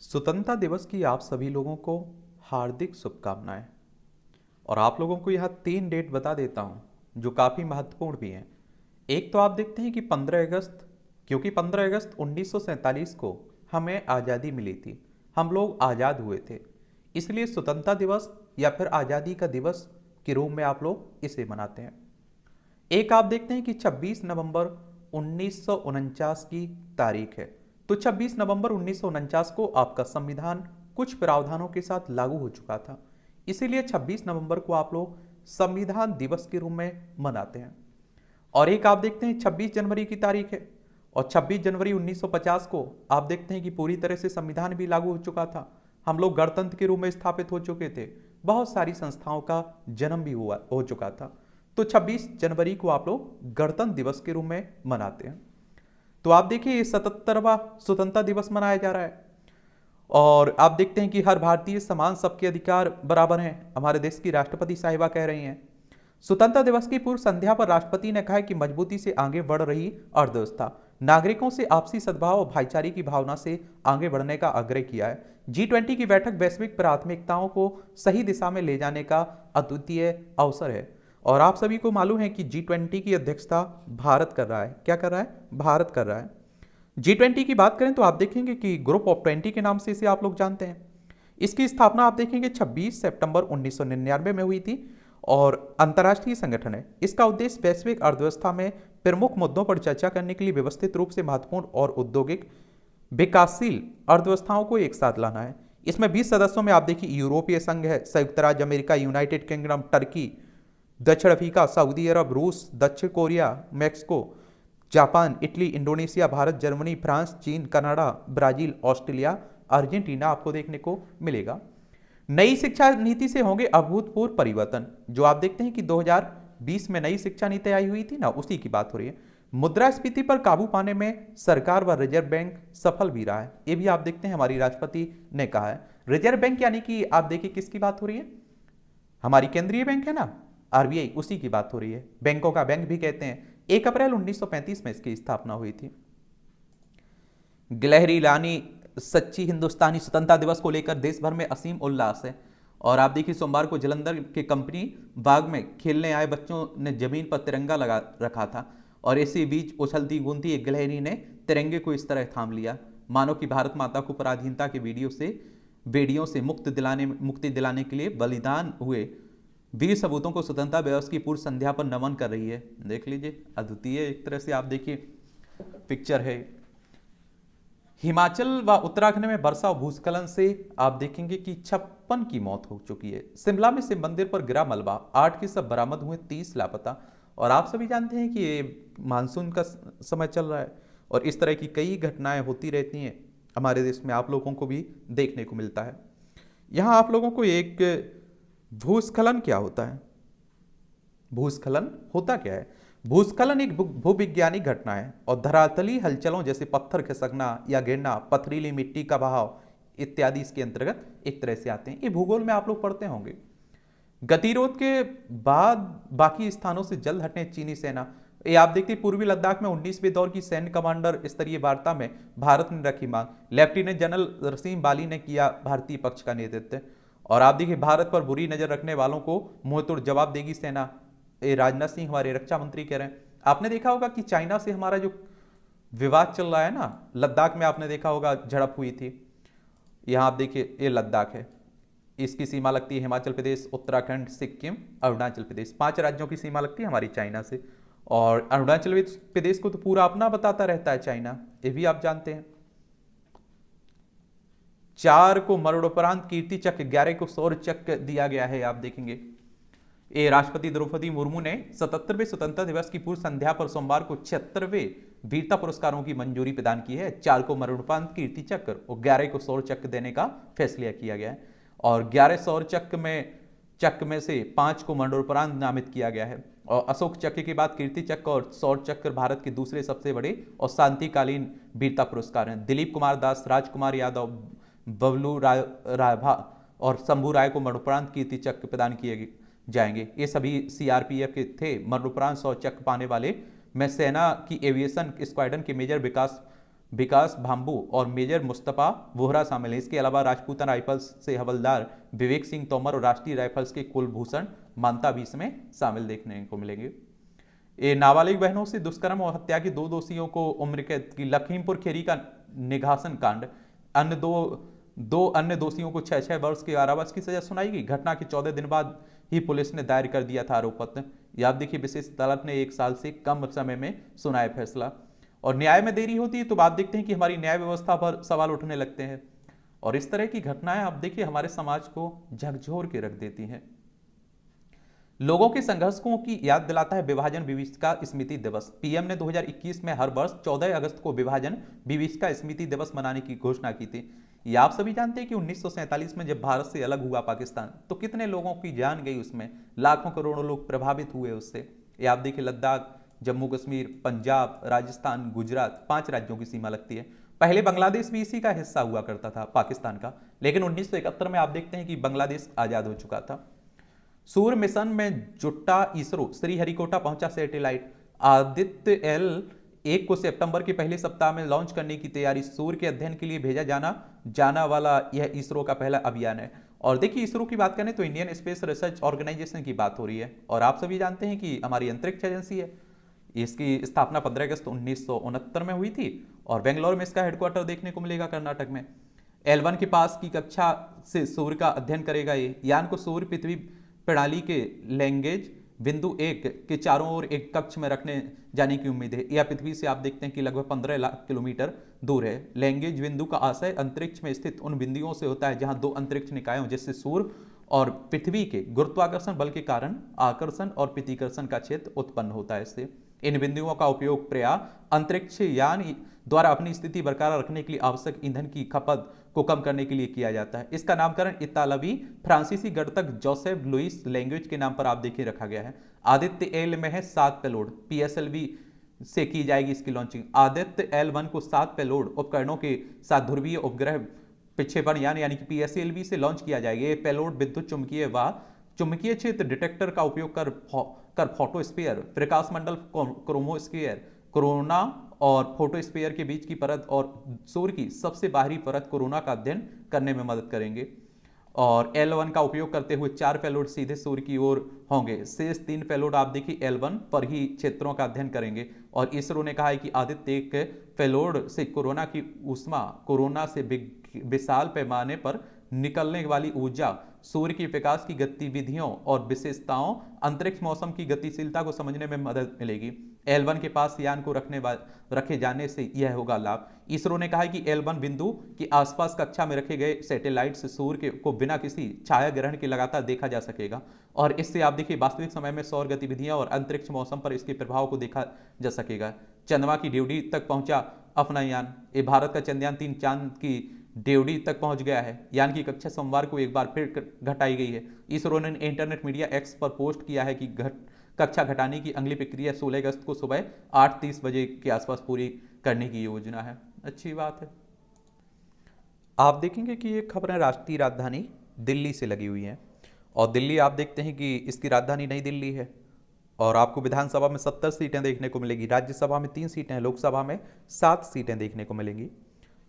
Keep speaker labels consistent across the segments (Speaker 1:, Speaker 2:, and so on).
Speaker 1: स्वतंत्रता दिवस की आप सभी लोगों को हार्दिक शुभकामनाएं। और आप लोगों को यहाँ 3 डेट बता देता हूँ जो काफ़ी महत्वपूर्ण भी हैं। एक तो आप देखते हैं कि 15 अगस्त, क्योंकि 15 अगस्त 1947 को हमें आज़ादी मिली थी, हम लोग आज़ाद हुए थे, इसलिए स्वतंत्रता दिवस या फिर आज़ादी का दिवस के रूप में आप लोग इसे मनाते हैं। एक आप देखते हैं कि 26 नवंबर 1949 की तारीख है। तो 26 नवंबर 1949 को आपका संविधान कुछ प्रावधानों के साथ लागू हो चुका था, इसीलिए 26 नवंबर को आप लोग संविधान दिवस के रूप में मनाते हैं। और एक आप देखते हैं 26 जनवरी की तारीख है, और 26 जनवरी 1950 को आप देखते हैं कि पूरी तरह से संविधान भी लागू हो चुका था, हम लोग गणतंत्र के रूप में स्थापित हो चुके थे, बहुत सारी संस्थाओं का जन्म भी हुआ हो चुका था। तो 26 जनवरी को आप लोग गणतंत्र दिवस के रूप में मनाते हैं। तो आप देखिए ये 77वां स्वतंत्रता दिवस मनाया जा रहा है। और आप देखते हैं कि हर भारतीय समान सबके अधिकार बराबर हैं, हमारे देश की राष्ट्रपति साहिबा कह रही हैं। स्वतंत्रता दिवस की पूर्व संध्या पर राष्ट्रपति ने कहा कि मजबूती से आगे बढ़ रही अर्थव्यवस्था नागरिकों से आपसी सद्भाव और भाईचारे की भावना से आगे बढ़ने का आग्रह किया है। G20 की बैठक वैश्विक प्राथमिकताओं को सही दिशा में ले जाने का अद्वितीय अवसर है। और आप सभी को मालूम है कि G20 की अध्यक्षता भारत कर रहा है। क्या कर रहा है? भारत कर रहा है। G20 की बात करें तो आप देखेंगे कि ग्रुप ऑफ 20 के नाम से इसे आप लोग जानते हैं। इसकी स्थापना आप देखेंगे 26 सितंबर 1999 में हुई थी और अंतर्राष्ट्रीय संगठन है। इसका उद्देश्य वैश्विक अर्थव्यवस्था में प्रमुख मुद्दों पर चर्चा करने के लिए व्यवस्थित रूप से महत्वपूर्ण और औद्योगिक विकासशील अर्थव्यवस्थाओं को एक साथ लाना है। इसमें 20 सदस्यों में आप देखिए यूरोपीय संघ है, संयुक्त राज्य अमेरिका, यूनाइटेड किंगडम, टर्की, दक्षिण अफ्रीका, सऊदी अरब, रूस, दक्षिण Korea, Mexico, Japan, Italy, Indonesia, Bharat, Germany, France, चीन, कनाडा, ब्राजील, ऑस्ट्रेलिया, अर्जेंटीना आपको देखने को मिलेगा। नई शिक्षा नीति से होंगे अभूतपूर्व परिवर्तन। जो आप देखते हैं कि 2020 में नई शिक्षा नीति आई हुई थी ना, उसी की बात हो रही है। मुद्रास्फीति पर काबू पाने में सरकार व रिजर्व बैंक सफल भी रहा है, ये भी आप देखते हैं हमारी राष्ट्रपति ने कहा है। रिजर्व बैंक यानी कि आप देखिए किसकी बात हो रही है, हमारी केंद्रीय बैंक है ना, आरबीआई, उसी की बात हो रही है। बैंकों का बैंक भी कहते हैं। 1 अप्रैल 1935 में इसकी स्थापना हुई थी। गिलहरी रानी सच्ची हिंदुस्तानी स्वतंत्रता दिवस को लेकर देश भर में असीम उल्लास है। और आप देखिए सोमवार को जालंधर के कंपनी बाग में खेलने आए बच्चों ने जमीन पर तिरंगा लगा रखा था और इसी बीच उछलती गूंजती एक गिलहरी ने तिरंगे को इस तरह थाम लिया मानो कि भारत माता को पराधीनता के बेड़ियों से मुक्ति दिलाने के लिए बलिदान हुए वीर सपूतों को स्वतंत्रता दिवस की पूर्व संध्या पर नमन कर रही है। देख लीजिए, अद्वितीय एक तरह से आप देखिए पिक्चर है। हिमाचल व उत्तराखंड में वर्षा और भूस्खलन से आप देखेंगे कि 56 की मौत हो चुकी है। शिमला में शिव मंदिर पर गिरा मलबा, 8 के सब बरामद हुए, 30 लापता। और आप सभी जानते हैं कि ये मानसून का समय चल रहा है और इस तरह की कई घटनाएं होती रहती हैं हमारे देश में, आप लोगों को भी देखने को मिलता है। यहाँ आप लोगों को एक भूस्खलन क्या होता है, भूस्खलन होता क्या है? भूस्खलन एक भूविज्ञानिक घटना है और धरातली हलचलों जैसे पत्थर खिसकना या गिरना, पथरीली मिट्टी का बहाव इत्यादि इसके अंतर्गत एक तरह से आते हैं। ये भूगोल में आप लोग पढ़ते होंगे। गतिरोध के बाद बाकी स्थानों से जल्द हटने चीनी सेना, ये आप देखते पूर्वी लद्दाख में 19वें दौर की सैन्य कमांडर स्तरीय वार्ता में भारत ने रखी मांग। लेफ्टिनेंट जनरल रसीम बाली ने किया भारतीय पक्ष का नेतृत्व। और आप देखिए भारत पर बुरी नजर रखने वालों को मुंहतोड़ जवाब देगी सेना, ये राजनाथ सिंह हमारे रक्षा मंत्री कह रहे हैं। आपने देखा होगा कि चाइना से हमारा जो विवाद चल रहा है ना, लद्दाख में आपने देखा होगा झड़प हुई थी। यहां आप देखिए ये लद्दाख है, इसकी सीमा लगती है हिमाचल प्रदेश, उत्तराखंड, सिक्किम, अरुणाचल प्रदेश, 5 राज्यों की सीमा लगती है हमारी चाइना से। और अरुणाचल प्रदेश को तो पूरा अपना बताता रहता है चाइना, ये भी आप जानते हैं। 4 को मरणोपरांत कीर्ति चक्र, 11 को शौर्य चक्र दिया गया है। आप देखेंगे ये राष्ट्रपति द्रौपदी मुर्मू ने 77वें स्वतंत्रता दिवस की पूर्व संध्या पर सोमवार को 76वें वीरता पुरस्कारों की मंजूरी प्रदान की है। 4 को मरणोपरांत कीर्ति चक्र और 11 को शौर्य चक्र देने का फैसला किया गया है। और 11 शौर्य चक्र में से 5 को मरणोपरांत नामित किया गया है। और अशोक चक्र के बाद कीर्ति चक्र और शौर्य चक्र भारत के दूसरे सबसे बड़े और शांतिकालीन वीरता पुरस्कार हैं। दिलीप कुमार दास, राजकुमार यादव, बबलू राभा और शंभू राय को मरणोपरांत कीर्ति चक्र प्रदान किए जाएंगे। ये सभी सीआरपीएफ के थे। मरणोपरांत शौर्य चक्र पाने वाले में सेना की एविएशन स्क्वाड्रन के मेजर विकास भाम्बू और मेजर मुस्तफा वोहरा शामिल हैं। इसके अलावा राजपूताना राइफल्स से हवलदार विवेक सिंह तोमर और राष्ट्रीय राइफल्स के कुलभूषण मानता भी इसमें शामिल देखने को मिलेंगे। ये नाबालिग बहनों से दुष्कर्म और हत्या के 2 दोषियों को उम्र कैद की। लखीमपुर खीरी का निघासन कांड, अन्य दो अन्य दोषियों को 6-6 वर्ष के कारावास की सजा सुनाई गई। घटना के 14 दिन बाद ही पुलिस ने दायर कर दिया था आरोप पत्र। यह आप देखिए, विशेष अदालत ने 1 साल से कम समय में सुनाया फैसला। और न्याय में देरी होती है तो आप देखते हैं कि हमारी न्याय व्यवस्था पर सवाल उठने लगते हैं। और इस तरह की घटनाएं आप देखिए हमारे समाज को झकझोर के रख देती हैं। लोगों के संघर्षों की याद दिलाता है विभाजन विभीषिका स्मृति दिवस। पीएम ने 2021 में हर वर्ष 14 अगस्त को विभाजन विभीषिका स्मृति दिवस मनाने की घोषणा की थी। ये आप सभी जानते हैं कि 1947 में जब भारत से अलग हुआ पाकिस्तान, तो कितने लोगों की जान गई उसमें, लाखों करोड़ों लोग प्रभावित हुए उससे। ये आप देखिए, लद्दाख, जम्मू कश्मीर, पंजाब, राजस्थान, गुजरात, 5 राज्यों की सीमा लगती है। पहले बांग्लादेश भी इसी का हिस्सा हुआ करता था, पाकिस्तान का, लेकिन 1971 में आप देखते हैं कि बांग्लादेश आजाद हो चुका था। सूर्य मिशन में जुटा इसरो, श्रीहरिकोटा पहुंचा सैटेलाइट। आदित्य L1 को सितंबर के पहले सप्ताह में लॉन्च करने की तैयारी। सूर्य के अध्ययन के लिए भेजा जाना वाला यह इसरो का पहला अभियान है। और देखिए, इसरो की बात करें तो इंडियन स्पेस रिसर्च ऑर्गेनाइजेशन की बात हो रही है। और आप सभी जानते हैं कि हमारी अंतरिक्ष एजेंसी है, इसकी स्थापना 15 अगस्त 1969 में हुई थी और बेंगलोर में इसका हेडक्वार्टर देखने को मिलेगा, कर्नाटक में। L1 के पास की कक्षा से सूर्य का अध्ययन करेगा। ये यान को सूर्य पृथ्वी प्रणाली के लैंग्वेज बिंदु 1 के चारों ओर एक कक्ष में रखने जाने की उम्मीद है। यह पृथ्वी से आप देखते हैं कि लगभग 15 लाख किलोमीटर दूर है। लैंग्वेज बिंदु का आशय अंतरिक्ष में स्थित उन बिंदुओं से होता है जहां 2 अंतरिक्ष निकायों जैसे सूर्य और पृथ्वी के गुरुत्वाकर्षण बल के कारण आकर्षण और प्रतिकर्षण का क्षेत्र उत्पन्न होता है। इससे इन बिंदुओं का उपयोग प्रायः अंतरिक्ष यान द्वारा अपनी स्थिति बरकरार रखने के लिए आवश्यक ईंधन की खपत को कम करने के लिए किया जाता है। इसका नामकरण इतालवी फ्रांसीसी गणितज्ञ जोसेफ लुइस लैंग्वेज के नाम पर आप देखिए रखा गया है। आदित्य L में है 7 पेलोड, PSLV से की जाएगी इसकी लॉन्चिंग। आदित्य L1 को 7 पेलोड उपकरणों के साथ ध्रुवीय उपग्रह प्रक्षेपण यानी कि PSLV से लॉन्च किया जाएगा। ये पेलोड विद्युत चुंबकीय व चुंबकीय क्षेत्र डिटेक्टर का उपयोग कर फोटोस्फीयर, प्रकाश मंडल, क्रोमोस्फीयर, कोरोना और फोटोस्फीयर के बीच की परत और सूर्य की सबसे बाहरी परत कोरोना का अध्ययन करने में मदद करेंगे। और L1 का उपयोग करते हुए 4 पेलोड सीधे सूर्य की ओर होंगे। शेष 3 पेलोड आप देखिए L1 पर ही क्षेत्रों का अध्ययन करेंगे। और इसरो ने कहा है कि आदित्य एक पेलोड से कोरोना की ऊष्मा, कोरोना से विशाल पैमाने पर निकलने वाली ऊर्जा, सूर्य की प्रकाश की गतिविधियों और विशेषताओं, अंतरिक्ष मौसम की गतिशीलता को समझने में मदद मिलेगी। L1 के पास यान को रखे जाने से यह होगा लाभ। इसरो ने कहा है कि L1 बिंदु के आसपास कक्षा में रखे गए सैटेलाइट से सूर्य को बिना किसी छाया ग्रहण के लगातार देखा जा सकेगा। और इससे आप देखिए वास्तविक समय में सौर गतिविधियां और अंतरिक्ष मौसम पर इसके प्रभाव को देखा जा सकेगा। चंद्रमा की ड्यूटी तक पहुंचा अपना यान। ये भारत का चंद्रयान 3 चांद की ड्यूटी तक पहुंच गया है। यान की कक्षा सोमवार को एक बार फिर घटाई गई है। इसरो ने इंटरनेट मीडिया X पर पोस्ट किया है कि कक्षा घटाने की अगली प्रक्रिया 16 अगस्त को सुबह 8:30 बजे के आसपास पूरी करने की योजना है। अच्छी बात है। आप देखेंगे कि ये खबरें राष्ट्रीय राजधानी दिल्ली से लगी हुई हैं। और दिल्ली आप देखते हैं कि इसकी राजधानी नई दिल्ली है। और आपको विधानसभा में 70 सीटें देखने को मिलेगी, राज्यसभा में 3 सीटें, लोकसभा में 7 सीटें देखने को मिलेंगी।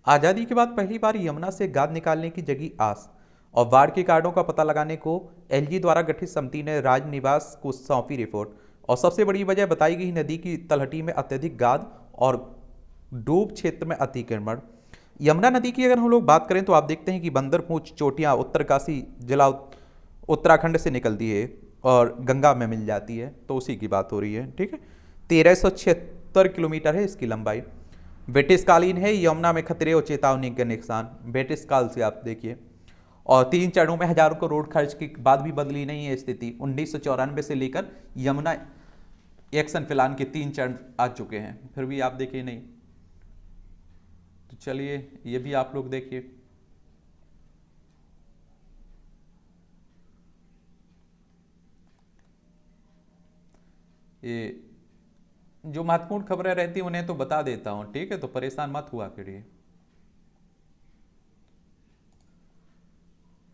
Speaker 1: आज़ादी के बाद पहली बार यमुना से गाद निकालने की जगी आस। और बाढ़ के कारणों का पता लगाने को LG द्वारा गठित समिति ने राजनिवास को सौंपी रिपोर्ट। और सबसे बड़ी वजह बताई गई नदी की तलहटी में अत्यधिक गाद और डूब क्षेत्र में अतिक्रमण। यमुना नदी की अगर हम लोग बात करें तो आप देखते हैं कि बंदरपूंछ चोटियाँ उत्तरकाशी जिला उत्तराखंड से निकलती है और गंगा में मिल जाती है, तो उसी की बात हो रही है। ठीक है, 1376 किलोमीटर है इसकी लंबाई। ब्रिटिश कालीन है, यमुना में खतरे और चेतावनी के निशान। ब्रिटिश काल से आप देखिए। और 3 चरणों में हजारों करोड़ खर्च के बाद भी बदली नहीं है स्थिति। 1994 से लेकर यमुना एक्शन प्लान के 3 चरण आ चुके हैं, फिर भी आप देखिए नहीं। तो चलिए ये भी आप लोग देखिए। ये जो महत्वपूर्ण खबरें रहती हैं उन्हें तो बता देता हूं, ठीक है, तो परेशान मत हुआ करिए।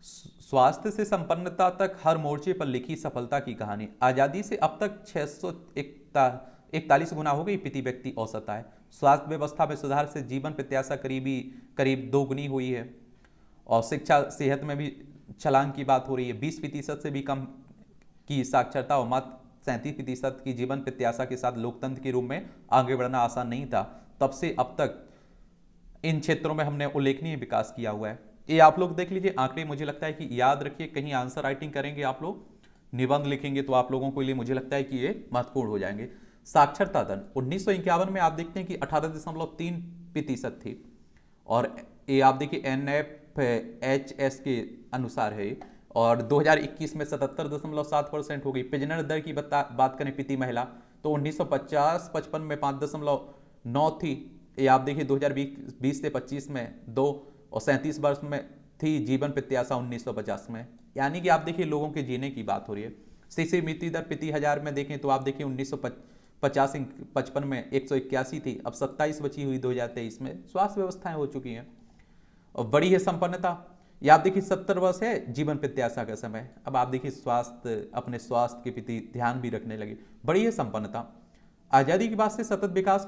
Speaker 1: स्वास्थ्य से संपन्नता तक हर मोर्चे पर लिखी सफलता की कहानी। आजादी से अब तक 641 गुना हो गई प्रति व्यक्ति औसत आय। स्वास्थ्य व्यवस्था में सुधार से जीवन प्रत्याशा करीब दोगुनी हुई है। और शिक्षा सेहत में भी छलांग की बात हो रही है। 20% से भी कम की साक्षरता और मात्र 37% की जीवन प्रत्याशा के साथ लोकतंत्र के रूप में आगे बढ़ना आसान नहीं था। तब से अब तक इन क्षेत्रों में हमने उल्लेखनीय विकास किया हुआ है। ये आप लोग देख लीजिए आंकड़े, मुझे लगता है कि याद रखिए, कहीं आंसर राइटिंग करेंगे आप लोग, निबंध लिखेंगे तो आप लोगों के लिए मुझे लगता है कि ये महत्वपूर्ण हो जाएंगे। साक्षरता दर 1951 में आप देखते हैं कि 18.3% थी, और ये आप देखिए NFHS के अनुसार है, और 2021 में 77.7% हो गई। प्रजनन दर की बात करें प्रति महिला तो 1950-55 में 5.9 थी। ये आप देखिए 2020 से 25 में 2, और 37 वर्ष में थी जीवन प्रत्याशा 1950 में। यानी कि आप देखिए लोगों के जीने की बात हो रही है। शिशु मृत्यु दर प्रति हजार में देखें तो आप देखिए 1950-55 में 181 थी, अब 27 बची हुई 2023 में। स्वास्थ्य व्यवस्थाएं हो चुकी हैं और बड़ी है संपन्नता। ये आप देखिए 70 वर्ष है जीवन प्रत्याशा का समय। अब आप देखिए अपने स्वास्थ्य के प्रति ध्यान भी रखने लगे, बड़ी है संपन्नता। आजादी के बाद से सतत विकास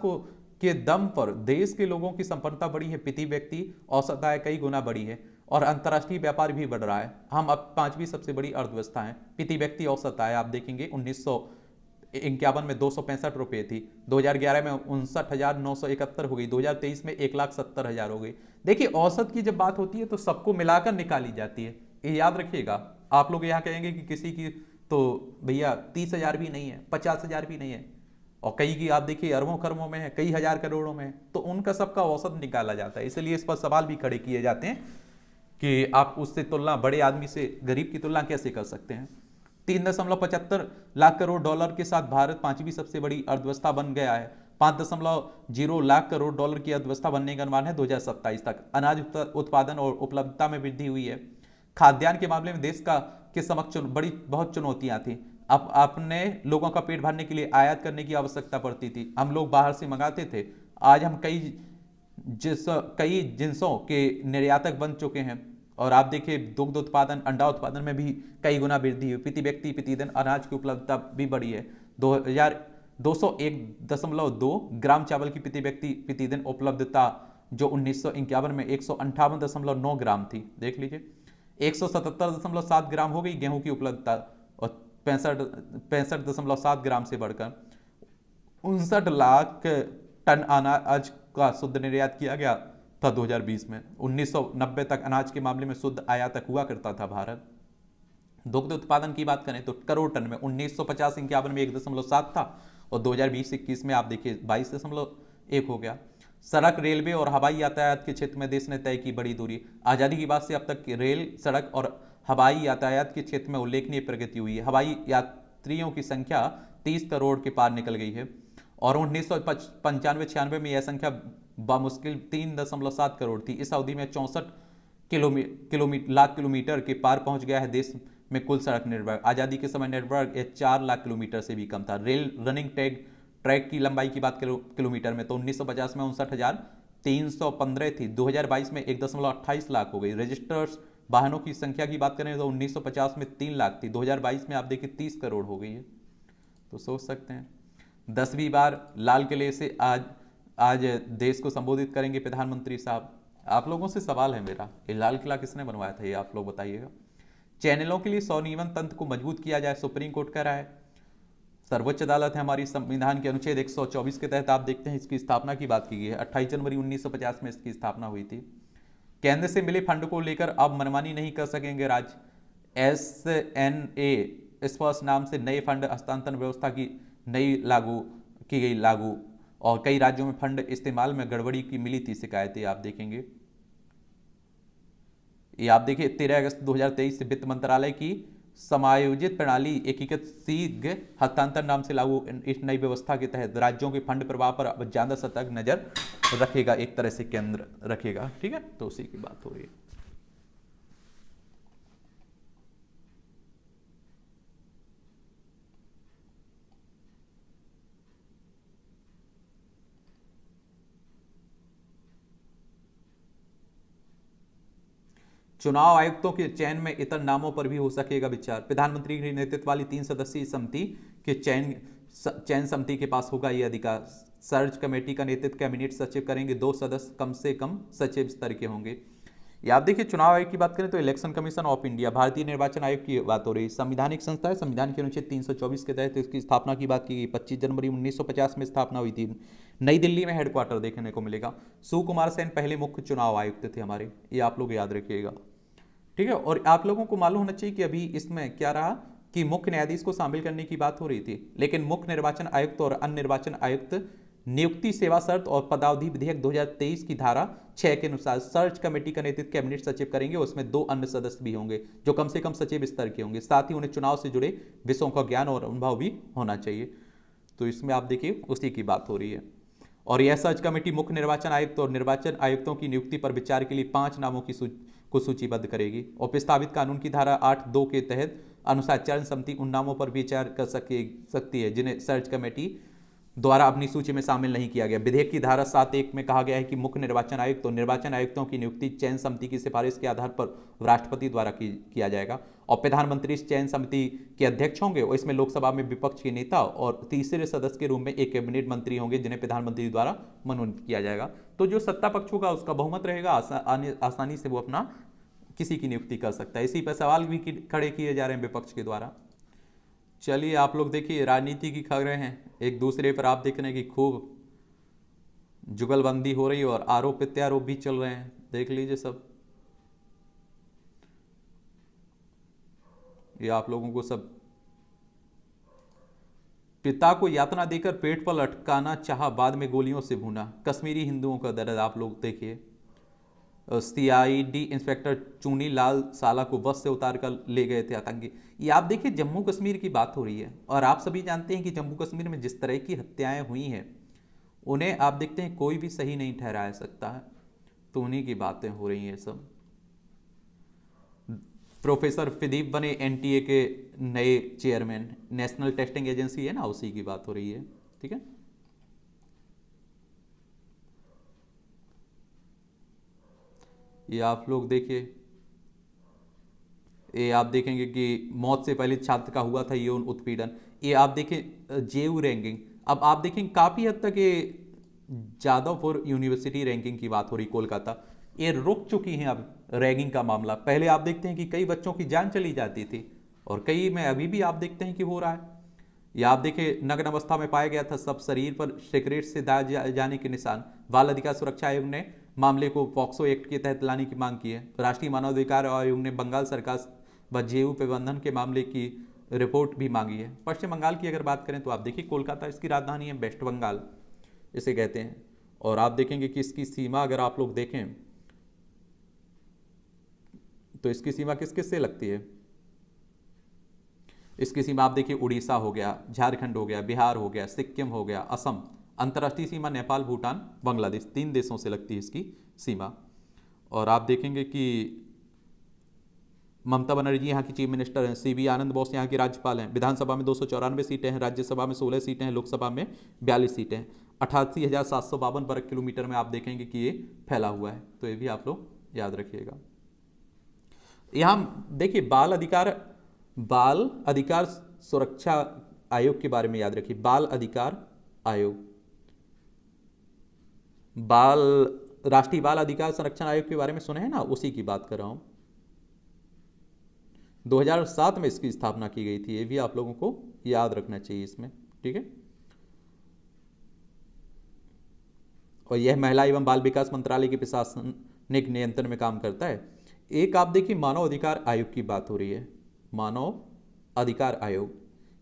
Speaker 1: के दम पर देश के लोगों की संपन्नता बढ़ी है। प्रति व्यक्ति औसत आय कई गुना बढ़ी है और अंतर्राष्ट्रीय व्यापार भी बढ़ रहा है। हम अब 5वीं सबसे बड़ी अर्थव्यवस्था है। प्रति व्यक्ति औसत आय आप देखेंगे 1951 में 265 रुपये थी, 2011 में 59,971 हो गई, 2023 में 1,70,000 हो गई। देखिए औसत की जब बात होती है तो सबको मिलाकर निकाली जाती है, ये याद रखिएगा। आप लोग यहाँ कहेंगे कि किसी की तो भैया 30,000 भी नहीं है, 50,000 भी नहीं है, और कई की आप देखिए अरबों खरबों में है, कई हजार करोड़ों में है, तो उनका सबका औसत निकाला जाता है। इसलिए इस पर सवाल भी खड़े किए जाते हैं कि आप उससे तुलना, बड़े आदमी से गरीब की तुलना कैसे कर सकते हैं। 3.75 लाख करोड़ डॉलर के साथ भारत 5वीं सबसे बड़ी अर्थव्यवस्था बन गया है। 5.0 लाख करोड़ डॉलर की अर्थव्यवस्था बनने का अनुमान है 2027 तक। अनाज उत्पादन और उपलब्धता में वृद्धि हुई है। खाद्यान्न के मामले में देश के समक्ष बहुत चुनौतियां थी। अब अपने लोगों का पेट भरने के लिए आयात करने की आवश्यकता पड़ती थी, हम लोग बाहर से मंगाते थे। आज हम कई जिंसों के निर्यातक बन चुके हैं, और आप देखिए दुग्ध उत्पादन, अंडा उत्पादन में भी कई गुना वृद्धि हुई। प्रति व्यक्ति प्रतिदिन अनाज की उपलब्धता भी बढ़ी है। 201.2 ग्राम चावल की प्रति व्यक्ति प्रतिदिन उपलब्धता जो 1951 में 158.9 ग्राम थी, देख लीजिए 177.7 ग्राम हो गई गेहूं की उपलब्धता, और 65.7 ग्राम से बढ़कर 59 लाख टन अनाज का शुद्ध निर्यात किया गया था 2020 में। 1990 तक अनाज के मामले में शुद्ध आयातक हुआ करता था भारत। दुग्ध उत्पादन की बात करें तो करोड़ टन में 1950-51 में 1.7 था, और 2020-21 में आप देखिए 22.1 हो गया। सड़क, रेलवे और हवाई यातायात के क्षेत्र में देश ने तय की बड़ी दूरी। आज़ादी के बाद से अब तक रेल, सड़क और हवाई यातायात के क्षेत्र में उल्लेखनीय प्रगति हुई है। हवाई यात्रियों की संख्या 30 करोड़ के पार निकल गई है, और 1995-96 में यह संख्या बामुश्किल 3.7 करोड़ थी। इस अवधि में 64 लाख किलोमीटर के पार पहुंच गया है देश में कुल सड़क नेटवर्क। आज़ादी के समय नेटवर्क 4 लाख किलोमीटर से भी कम था। रेल रनिंग ट्रैक की लंबाई की बात करो किलोमीटर में तो 1950 में 59,315 थी, 2022 में 1.28 लाख हो गई। रजिस्टर्ड वाहनों की संख्या की बात करें तो 1950 में 3 लाख थी, 2022 में आप देखिए 30 करोड़ हो गई है। तो सोच सकते हैं 10वीं बार लाल किले से आज देश को संबोधित करेंगे प्रधानमंत्री साहब। आप लोगों से सवाल है मेरा, ये लाल किला किसने बनवाया था, ये आप लोग बताइएगा। चैनलों के लिए स्वनियमन तंत्र को मजबूत किया जाए, सुप्रीम कोर्ट का राय। सर्वोच्च अदालत है हमारी संविधान के अनुच्छेद 124 के तहत आप देखते हैं इसकी स्थापना की बात की गई है। 28 जनवरी 1950 में इसकी स्थापना हुई थी। केंद्र से मिले फंड को लेकर अब मनमानी नहीं कर सकेंगे राज्य। SNA स्पर्श नाम से नए फंड हस्तांतरण व्यवस्था की गई लागू, और कई राज्यों में फंड इस्तेमाल में गड़बड़ी की मिली थी शिकायतें, आप देखेंगे। ये आप देखिए 13 अगस्त 2023 से वित्त मंत्रालय की समायोजित प्रणाली एकीकृत शीघ्र हस्तांतरण नाम से लागू इस नई व्यवस्था के तहत राज्यों के फंड प्रवाह पर अब ज्यादा सतर्क नजर रखेगा, एक तरह से केंद्र रखेगा। ठीक है, तो उसी की बात हो रही है। चुनाव आयुक्तों के चयन में इतर नामों पर भी हो सकेगा विचार। प्रधानमंत्री के नेतृत्व वाली 3 सदस्यीय समिति के चयन समिति के पास होगा ये अधिकार। सर्च कमेटी का नेतृत्व कैबिनेट सचिव करेंगे, 2 सदस्य कम से कम सचिव स्तर के होंगे। ये आप देखिए, चुनाव आयोग की बात करें तो इलेक्शन कमीशन ऑफ इंडिया, भारतीय निर्वाचन आयोग की बात हो रही है। संवैधानिक संस्था है, संविधान के अनुच्छेद 324 के तहत इसकी स्थापना की बात की गई। 25 जनवरी 1950 में स्थापना हुई थी। नई दिल्ली में हेडक्वार्टर देखने को मिलेगा। सुकुमार सेन पहले मुख्य चुनाव आयुक्त थे हमारे, ये आप लोग याद रखिएगा, ठीक है। और आप लोगों को मालूम होना चाहिए कि अभी इसमें क्या रहा कि मुख्य न्यायाधीश को शामिल करने की बात हो रही थी, लेकिन मुख्य निर्वाचन आयुक्त और अन्य निर्वाचन आयुक्त नियुक्ति, सेवा शर्त और पदावधि विधेयक 2023 की धारा 6 के अनुसार सर्च कमेटी का नेतृत्व कैबिनेट सचिव करेंगे। उसमें 2 अन्य सदस्य भी होंगे जो कम से कम सचिव स्तर के होंगे। साथ ही उन्हें चुनाव से जुड़े विषयों का ज्ञान और अनुभव भी होना चाहिए। तो इसमें आप देखिए उसी की बात हो रही है। और यह सर्च कमेटी मुख्य निर्वाचन आयुक्त और निर्वाचन आयुक्तों की नियुक्ति पर विचार के लिए 5 नामों को सूचीबद्ध करेगी। और प्रस्तावित कानून की धारा 8(2) के तहत अनुसार चयन समिति उन नामों पर विचार कर सकती है जिन्हें सर्च कमेटी द्वारा अपनी सूची में शामिल नहीं किया गया। विधेयक की धारा 7(1) में कहा गया है कि मुख्य निर्वाचन आयुक्त और निर्वाचन आयुक्तों की नियुक्ति चयन समिति की सिफारिश के आधार पर राष्ट्रपति द्वारा किया जाएगा। और प्रधानमंत्री इस चयन समिति के अध्यक्ष होंगे और इसमें लोकसभा में विपक्ष के नेता और तीसरे सदस्य के रूप में एक कैबिनेट मंत्री होंगे जिन्हें प्रधानमंत्री द्वारा मनोनीत किया जाएगा। तो जो सत्ता पक्ष होगा उसका बहुमत रहेगा, आसानी से वो अपना किसी की नियुक्ति कर सकता है। इसी पर सवाल भी खड़े किए जा रहे हैं विपक्ष के द्वारा। चलिए आप लोग देखिए, राजनीति की खबरें हैं। एक दूसरे पर आप देख रहे हैं कि खूब जुगलबंदी हो रही है और आरोप प्रत्यारोप भी चल रहे हैं, देख लीजिए सब। ये आप लोगों को सब, पिता को यातना देकर पेट पर लटकाना चाहा, बाद में गोलियों से भूना, कश्मीरी हिंदुओं का दर्द आप लोग देखिए। सीआईडी इंस्पेक्टर चुनी लाल साला को बस से उतार कर ले गए थे आतंकी। ये आप देखिए, जम्मू कश्मीर की बात हो रही है और आप सभी जानते हैं कि जम्मू कश्मीर में जिस तरह की हत्याएं हुई हैं उन्हें आप देखते हैं कोई भी सही नहीं ठहरा सकता है। तो उन्हीं की बातें हो रही हैं सब। प्रोफेसर प्रदीप बने एनटीए के नए चेयरमैन, नेशनल टेस्टिंग एजेंसी है ना, उसी की बात हो रही है, ठीक है। ये आप लोग देखिए, ये आप देखेंगे कि मौत से पहले छात्र का हुआ था यौन उत्पीड़न। ये आप देखें जेयू रैंकिंग, अब आप देखें काफ़ी हद तक ये जादवपुर यूनिवर्सिटी रैंकिंग की बात हो रही, कोलकाता, ये रुक चुकी हैं अब रैगिंग का मामला। पहले आप देखते हैं कि कई बच्चों की जान चली जाती थी और कई में अभी भी आप देखते हैं कि हो रहा है। या आप देखिए, नग्न अवस्था में पाया गया था, सब शरीर पर सिगरेट से दाग जाने के निशान। बाल अधिकार सुरक्षा आयोग ने मामले को पॉक्सो एक्ट के तहत लाने की मांग की है। राष्ट्रीय मानवाधिकार आयोग ने बंगाल सरकार व जेयू प्रबंधन के मामले की रिपोर्ट भी मांगी है। पश्चिम बंगाल की अगर बात करें तो आप देखिए, कोलकाता इसकी राजधानी है, वेस्ट बंगाल इसे कहते हैं। और आप देखेंगे कि इसकी सीमा अगर आप लोग देखें तो इसकी सीमा किस किस से लगती है। इसकी सीमा आप देखिए, उड़ीसा हो गया, झारखंड हो गया, बिहार हो गया, सिक्किम हो गया, असम। अंतर्राष्ट्रीय सीमा नेपाल, भूटान, बांग्लादेश, 3 देशों से लगती है इसकी सीमा। और आप देखेंगे कि ममता बनर्जी यहाँ की चीफ मिनिस्टर हैं, सीवी आनंद बोस यहाँ के राज्यपाल हैं। विधानसभा में 294 सीटें हैं, राज्यसभा में 16 सीटें हैं, लोकसभा में 42 सीटें हैं। 88,752 वर्ग किलोमीटर में आप देखेंगे कि ये फैला हुआ है। तो ये भी आप लोग याद रखिएगा। यहाँ देखिए, बाल अधिकार सुरक्षा आयोग के बारे में याद रखिए। बाल अधिकार आयोग, राष्ट्रीय बाल अधिकार संरक्षण आयोग के बारे में सुने हैं ना, उसी की बात कर रहा हूं। 2007 में इसकी स्थापना की गई थी, ये भी आप लोगों को याद रखना चाहिए इसमें, ठीक है। और यह महिला एवं बाल विकास मंत्रालय के प्रशासनिक नियंत्रण में काम करता है। एक आप देखिए, मानव अधिकार आयोग की बात हो रही है, मानव अधिकार आयोग,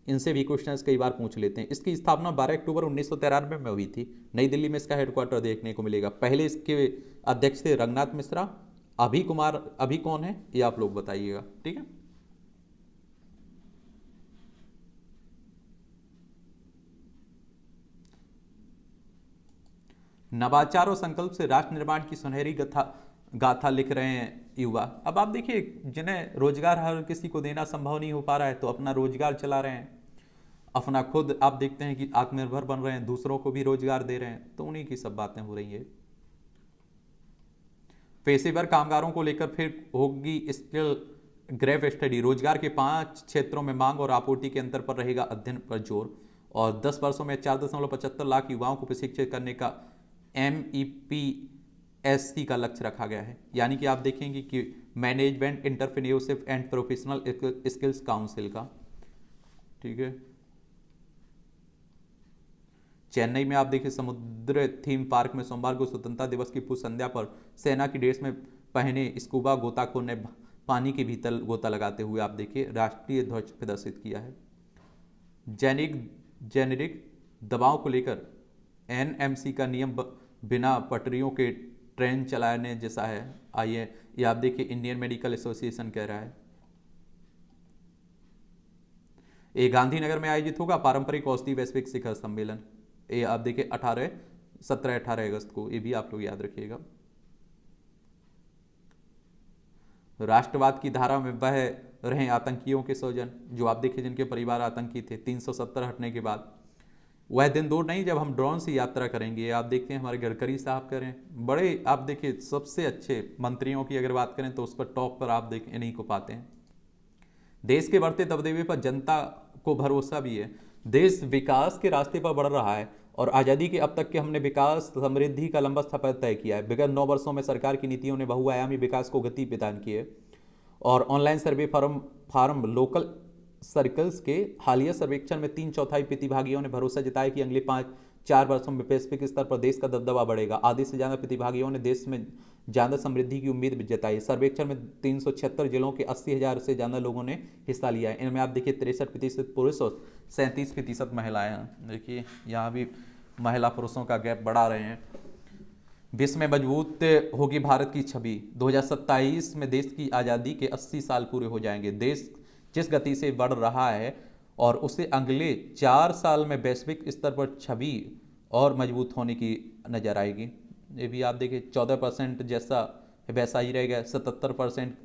Speaker 1: इनसे भी क्वेश्चंस कई बार पूछ लेते हैं। इसकी स्थापना 12 अक्टूबर 1993 में हुई थी। नई दिल्ली में इसका हेडक्वार्टर देखने को मिलेगा। पहले इसके अध्यक्ष थे रंगनाथ मिश्रा। अभी कौन है ये आप लोग बताइएगा, ठीक है। नवाचार और संकल्प से राष्ट्र निर्माण की सुनहरी गाथा लिख रहे हैं युवा। अब आप देखिए, जिन्हें रोजगार हर किसी को देना संभव नहीं हो पा रहा है तो अपना रोजगार चला रहे हैं, अपना खुद आप देखते हैं कि आत्मनिर्भर बन रहे हैं, दूसरों को भी रोजगार दे रहे हैं। तो उन्हीं की सब बातें हो रही है। पेशेवर कामगारों को लेकर फिर होगी स्किल ग्रेफ स्टडी। रोजगार के 5 क्षेत्रों में मांग और आपूर्ति के अंतर पर रहेगा अध्ययन पर जोर। और 10 वर्षों में 4.75 लाख युवाओं को प्रशिक्षित करने का MEPSC का लक्ष्य रखा गया है। यानी कि आप देखेंगे कि management entrepreneurship and professional skills council का, ठीक है। चेन्नई में आप देखिए समुद्र थीम पार्क में सोमवार को स्वतंत्रता दिवस की पूर्व संध्या पर सेना की ड्रेस में पहने स्कूबा गोताखोर ने पानी के भीतर गोता लगाते हुए आप देखिए राष्ट्रीय ध्वज प्रदर्शित किया है। जेनेरिक दबाव को लेकर NMC का नियम बिना पटरियों के ट्रेन चलाने जैसा है। आइए ये आप देखिए इंडियन मेडिकल एसोसिएशन कह रहा है। ये गांधीनगर में आयोजित होगा पारंपरिक औषधि वैश्विक शिखर सम्मेलन। ये आप देखिए 17-18 अगस्त को, ये भी आप लोग याद रखिएगा। राष्ट्रवाद की धारा में बह रहे आतंकियों के स्वजन, जो आप देखिए जिनके परिवार आतंकी थे 370 हटने के बाद, वह दिन दूर नहीं जब हम ड्रोन से यात्रा करेंगे। आप देखते हैं हमारे गडकरी साहब करें, बड़े आप देखिए सबसे अच्छे मंत्रियों की अगर बात करें तो उस पर टॉप पर आप देख इन्हीं को पाते हैं। देश के बढ़ते दबदबे पर जनता को भरोसा भी है। देश विकास के रास्ते पर बढ़ रहा है और आज़ादी के अब तक के हमने विकास समृद्धि का लंबा सफर तय किया है। विगत 9 वर्षों में सरकार की नीतियों ने बहुआयामी विकास को गति प्रदान की है और online survey form Local Circles के हालिया सर्वेक्षण में 3/4 प्रतिभागियों ने भरोसा जताया कि अगले 4 वर्षों में वैश्विक स्तर पर देश का दबदबा बढ़ेगा। आधे से ज़्यादा प्रतिभागियों ने देश में ज़्यादा समृद्धि की उम्मीद जताई। सर्वेक्षण में 376 जिलों के 80,000 से ज़्यादा लोगों ने हिस्सा लिया है। इनमें आप देखिए 63% पुरुष और 37% महिलाएं हैं। देखिए यहाँ भी महिला पुरुषों का गैप बढ़ा रहे हैं। विश्व में मजबूत होगी भारत की छवि। 2027 में देश की आज़ादी के 80 साल पूरे हो जाएंगे। देश जिस गति से बढ़ रहा है और उसे अगले 4 साल में वैश्विक स्तर पर छवि और मजबूत होने की नजर आएगी। ये भी आप देखिए 14% जैसा वैसा ही रहेगा। 77%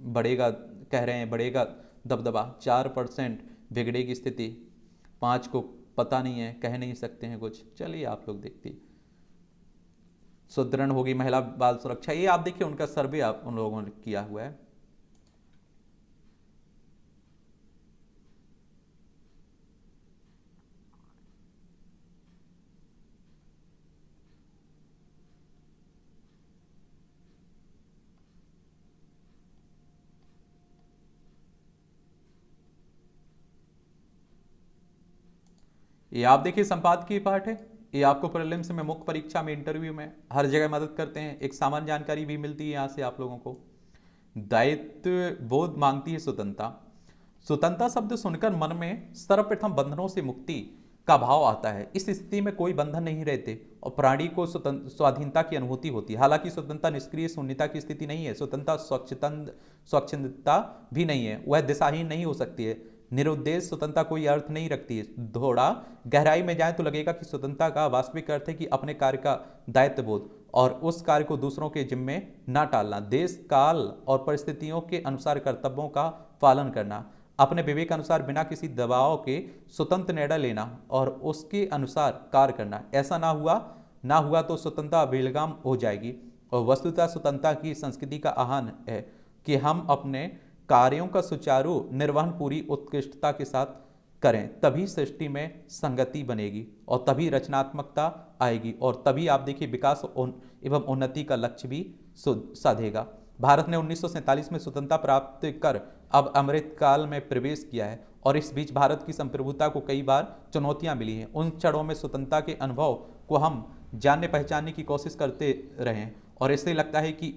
Speaker 1: बढ़ेगा कह रहे हैं, बढ़ेगा दबदबा। 4% बिगड़ेगी स्थिति। 5 को पता नहीं है, कह नहीं सकते हैं कुछ। चलिए आप लोग देखते। सुदृढ़ होगी महिला बाल सुरक्षा, ये आप देखिए उनका सर्वे आप उन लोगों ने किया हुआ है। ये आप देखिए संपादकीय पाठ है। ये आपको प्रीलिम्स में, मुख्य परीक्षा में, इंटरव्यू में हर जगह मदद करते हैं। एक सामान्य जानकारी भी मिलती है यहाँ से आप लोगों को। दायित्व बोध मांगती है स्वतंत्रता। स्वतंत्रता शब्द सुनकर मन में सर्वप्रथम बंधनों से मुक्ति का भाव आता है। इस स्थिति में कोई बंधन नहीं रहते और प्राणी को स्वाधीनता की अनुभूति होती है। हालांकि स्वतंत्रता निष्क्रिय शून्यता की स्थिति नहीं है। स्वतंत्रता स्वच्छंदता भी नहीं है। वह दिशाहीन नहीं हो सकती है। निरुद्देश्य स्वतंत्रता कोई अर्थ नहीं रखती है। थोड़ा गहराई में जाए तो लगेगा कि स्वतंत्रता का वास्तविक अर्थ है कि अपने कार्य का दायित्व बोध और उस कार्य को दूसरों के जिम्मे न टालना, देश काल और परिस्थितियों के अनुसार कर्तव्यों का पालन करना, अपने विवेक अनुसार बिना किसी दबाव के स्वतंत्र निर्णय लेना और उसके अनुसार कार्य करना। ऐसा ना हुआ तो स्वतंत्रता बेलगाम हो जाएगी। और वस्तुतः स्वतंत्रता की संस्कृति का आह्वान है कि हम अपने कार्यों का सुचारू निर्वहन पूरी उत्कृष्टता के साथ करें। तभी सृष्टि में संगति बनेगी और तभी रचनात्मकता आएगी और तभी आप देखिए विकास एवं उन्नति का लक्ष्य भी साधेगा। भारत ने 1947 में स्वतंत्रता प्राप्त कर अब अमृत काल में प्रवेश किया है और इस बीच भारत की संप्रभुता को कई बार चुनौतियां मिली हैं। उन क्षणों में स्वतंत्रता के अनुभव को हम जानने पहचानने की कोशिश करते रहे और इससे लगता है कि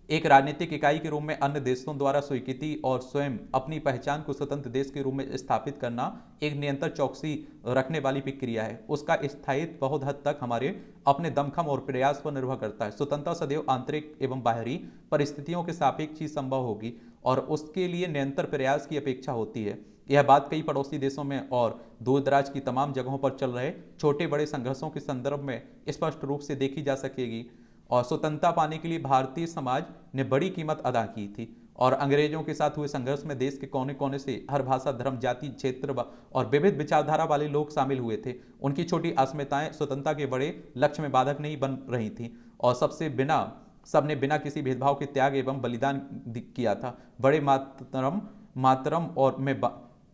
Speaker 1: एक राजनीतिक इकाई के रूप में अन्य देशों द्वारा स्वीकृति और स्वयं अपनी पहचान को स्वतंत्र देश के रूप में स्थापित करना एक निरंतर चौकसी रखने वाली प्रक्रिया है। उसका स्थायित्व बहुत हद तक हमारे अपने दमखम और प्रयास पर निर्भर करता है। स्वतंत्रता सदैव आंतरिक एवं बाहरी परिस्थितियों के सापेक्ष ही संभव होगी और उसके लिए निरंतर प्रयास की अपेक्षा होती है। यह बात कई पड़ोसी देशों में और दूर दराज की तमाम जगहों पर चल रहे छोटे बड़े संघर्षों के संदर्भ में स्पष्ट रूप से देखी जा सकेगी। और स्वतंत्रता पाने के लिए भारतीय समाज ने बड़ी कीमत अदा की थी और अंग्रेजों के साथ हुए संघर्ष में देश के कोने कोने से हर भाषा, धर्म, जाति, क्षेत्र और विविध विचारधारा वाले लोग शामिल हुए थे। उनकी छोटी अस्मिताएं स्वतंत्रता के बड़े लक्ष्य में बाधक नहीं बन रही थी और सबने बिना किसी भेदभाव के त्याग एवं बलिदान किया था। बड़े मातरम और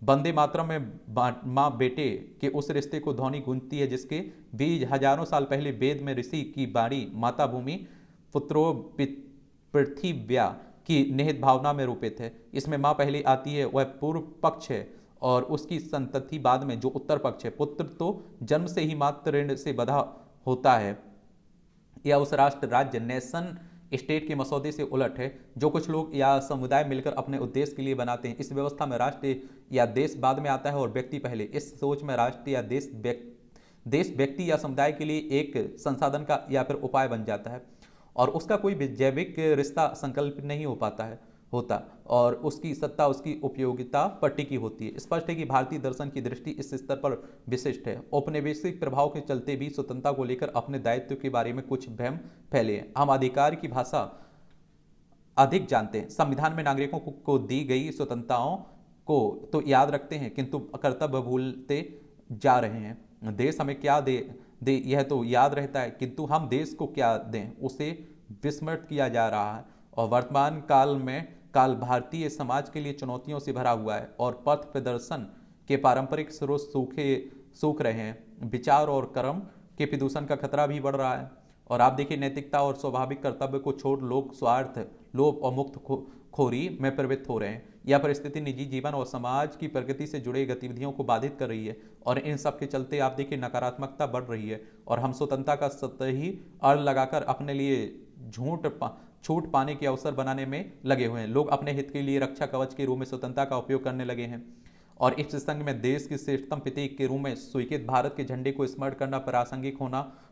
Speaker 1: वंदे मातरम में माँ बेटे के उस रिश्ते को ध्वनि गूंजती है जिसके बीज हजारों साल पहले वेद में ऋषि की बाणी माता भूमि पुत्रो पृथिव्या की निहित भावना में रूपित है। इसमें माँ पहले आती है, वह पूर्व पक्ष है, और उसकी संतति बाद में जो उत्तर पक्ष है। पुत्र तो जन्म से ही मातृ ऋण से बंधा होता है। यह उस राष्ट्र राज्य नेशन स्टेट के मसौदे से उलट है जो कुछ लोग या समुदाय मिलकर अपने उद्देश्य के लिए बनाते हैं। इस व्यवस्था में राष्ट्र या देश बाद में आता है और व्यक्ति पहले। इस सोच में राष्ट्र या देश व्यक्ति या समुदाय के लिए एक संसाधन का या फिर उपाय बन जाता है और उसका कोई भी जैविक रिश्ता संकल्प नहीं हो पाता है और उसकी सत्ता उसकी उपयोगिता पर टिकी होती है। स्पष्ट है कि भारतीय दर्शन की दृष्टि इस स्तर पर विशिष्ट है। औपनिवेशिक प्रभाव के चलते भी स्वतंत्रता को लेकर अपने दायित्व के बारे में कुछ भ्रम फैले हैं। हम अधिकार की भाषा अधिक जानते हैं, संविधान में नागरिकों को दी गई स्वतंत्रताओं को तो याद रखते हैं किंतु कर्तव्य भूलते जा रहे हैं। देश हमें क्या दे यह तो याद रहता है किंतु हम देश को क्या दें उसे विस्मृत किया जा रहा है। और वर्तमान काल भारतीय समाज के लिए चुनौतियों से भरा हुआ है और पथ प्रदर्शन के पारंपरिक स्रोत सूख रहे हैं। विचार और कर्म के प्रदूषण का खतरा भी बढ़ रहा है। और आप देखिए, नैतिकता और स्वाभाविक कर्तव्य को छोड़ लोग स्वार्थ, लोभ और मुक्त खोरी में प्रवृत्त हो रहे हैं। यह परिस्थिति निजी जीवन और समाज की प्रगति से जुड़े गतिविधियों को बाधित कर रही है और इन सब के चलते आप देखिए नकारात्मकता बढ़ रही है और हम स्वतंत्रता का सतही अर्थ लगाकर अपने लिए छूट पाने के अवसर बनाने में लगे हुए हैं। लोग अपने हित के लिए रक्षा कवच के रूप में स्वतंत्रता का उपयोग करने लगे हैं और इस संघ में देश के श्रेष्ठतम प्रतीक के रूप में स्वीकृत भारत के झंडे को स्मरण करना प्रासंगिक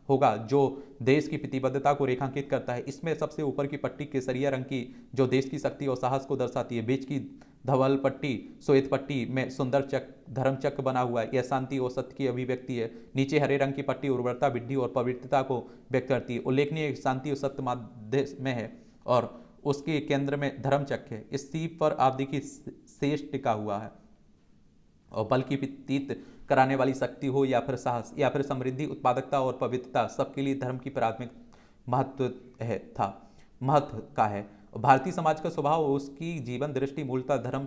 Speaker 1: होगा जो देश की प्रतिबद्धता को रेखांकित करता है। इसमें सबसे ऊपर की पट्टी केसरिया रंग की जो देश की शक्ति और साहस को दर्शाती है। बीच की धवल पट्टी श्वेत पट्टी में सुंदर धर्म चक्र बना हुआ है, यह शांति और सत्य की अभिव्यक्ति है। नीचे हरे रंग की पट्टी उर्वरता, वृद्धि और पवित्रता को व्यक्त करती है। उल्लेखनीय शांति और सत्य माध्य में है और उसके केंद्र में धर्म चक्र है। इस सीप पर आप देखिए शेष टिका हुआ है और बल की प्रतीत कराने वाली शक्ति हो या फिर साहस या फिर समृद्धि, उत्पादकता और पवित्रता, सबके लिए धर्म की प्राथमिक महत्व का है। भारतीय समाज का स्वभाव, उसकी जीवन दृष्टि मूलतः धर्म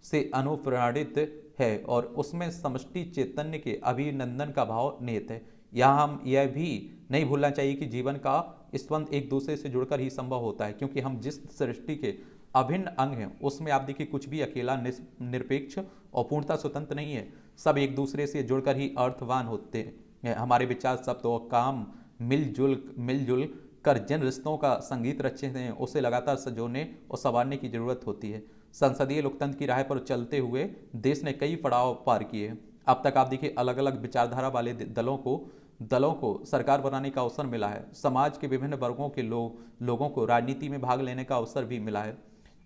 Speaker 1: से अनुप्राणित है और उसमें समष्टि चैतन्य के अभिनंदन का भाव निहित है। यहाँ हम यह भी नहीं भूलना चाहिए कि जीवन का स्पंद एक दूसरे से जुड़कर ही संभव होता है क्योंकि हम जिस सृष्टि के अभिन्न अंग हैं उसमें आप देखिए कुछ भी अकेला निरपेक्ष और पूर्णता स्वतंत्र नहीं है। सब एक दूसरे से जुड़कर ही अर्थवान होते हैं। हमारे विचार, शब्द और काम मिलजुल कर जिन रिश्तों का संगीत रचे हैं उसे लगातार सजोने और संवारने की जरूरत होती है। संसदीय लोकतंत्र की राह पर चलते हुए देश ने कई पड़ाव पार किए हैं। अब तक आप देखिए अलग अलग विचारधारा वाले दलों को सरकार बनाने का अवसर मिला है। समाज के विभिन्न वर्गों के लोगों को राजनीति में भाग लेने का अवसर भी मिला है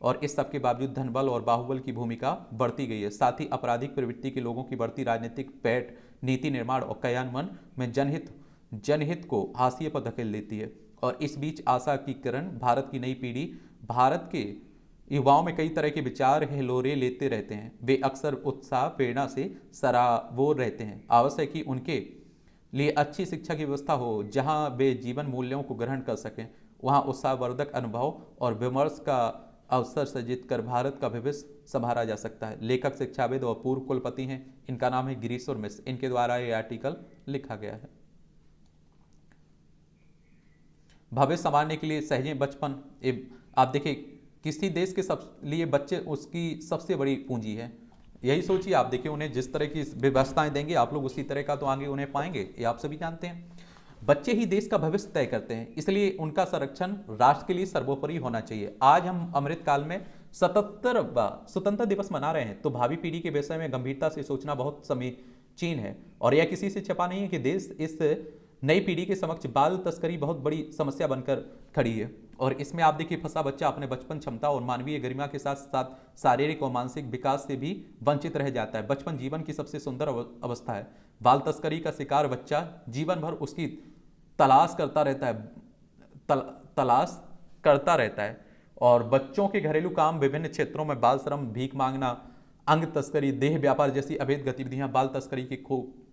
Speaker 1: और इस सब के बावजूद धनबल और बाहुबल की भूमिका बढ़ती गई है। साथ ही आपराधिक प्रवृत्ति के लोगों की बढ़ती राजनीतिक पैठ नीति निर्माण और क्रियान्वयन में जनहित को हाशिए पर धकेल देती है। और इस बीच आशा की किरण भारत की नई पीढ़ी, भारत के युवाओं में कई तरह के विचार हिलोरे लेते रहते हैं। वे अक्सर उत्साह प्रेरणा से सराबोर रहते हैं। आवश्यक कि उनके लिए अच्छी शिक्षा की व्यवस्था हो जहां वे जीवन मूल्यों को ग्रहण कर सकें। वहां उत्साहवर्धक अनुभव और विमर्श का अवसर सृजित कर भारत का भविष्य संभाला जा सकता है। लेखक, शिक्षाविद और पूर्व कुलपति हैं, इनका नाम है गिरीश्वर मिश्र। इनके द्वारा ये आर्टिकल लिखा गया है। भविष्य संभालने के लिए सहजे बचपन, आप देखिए किसी देश के लिए बच्चे उसकी सबसे बड़ी पूंजी है। यही सोचिए, आप देखिए उन्हें जिस तरह की व्यवस्थाएं देंगे आप लोग उसी तरह का तो आगे उन्हें पाएंगे, ये आप सभी जानते हैं। बच्चे ही देश का भविष्य तय करते हैं, इसलिए उनका संरक्षण राष्ट्र के लिए सर्वोपरि होना चाहिए। आज हम अमृतकाल में 77वां स्वतंत्रता दिवस मना रहे हैं तो भावी पीढ़ी के विषय में गंभीरता से सोचना बहुत समीचीन है और यह किसी से छिपा नहीं है कि देश इस नई पीढ़ी के समक्ष बाल तस्करी बहुत बड़ी समस्या बनकर खड़ी है और इसमें आप देखिए फंसा बच्चा अपने बचपन क्षमता और मानवीय गरिमा के साथ साथ शारीरिक और मानसिक विकास से भी वंचित रह जाता है। बचपन जीवन की सबसे सुंदर अवस्था है। बाल तस्करी का शिकार बच्चा जीवन भर उसकी तलाश करता रहता है और बच्चों के घरेलू काम, विभिन्न क्षेत्रों में बाल श्रम, भीख मांगना, अंग तस्करी, देह व्यापार जैसी अवैध गतिविधियां बाल तस्करी के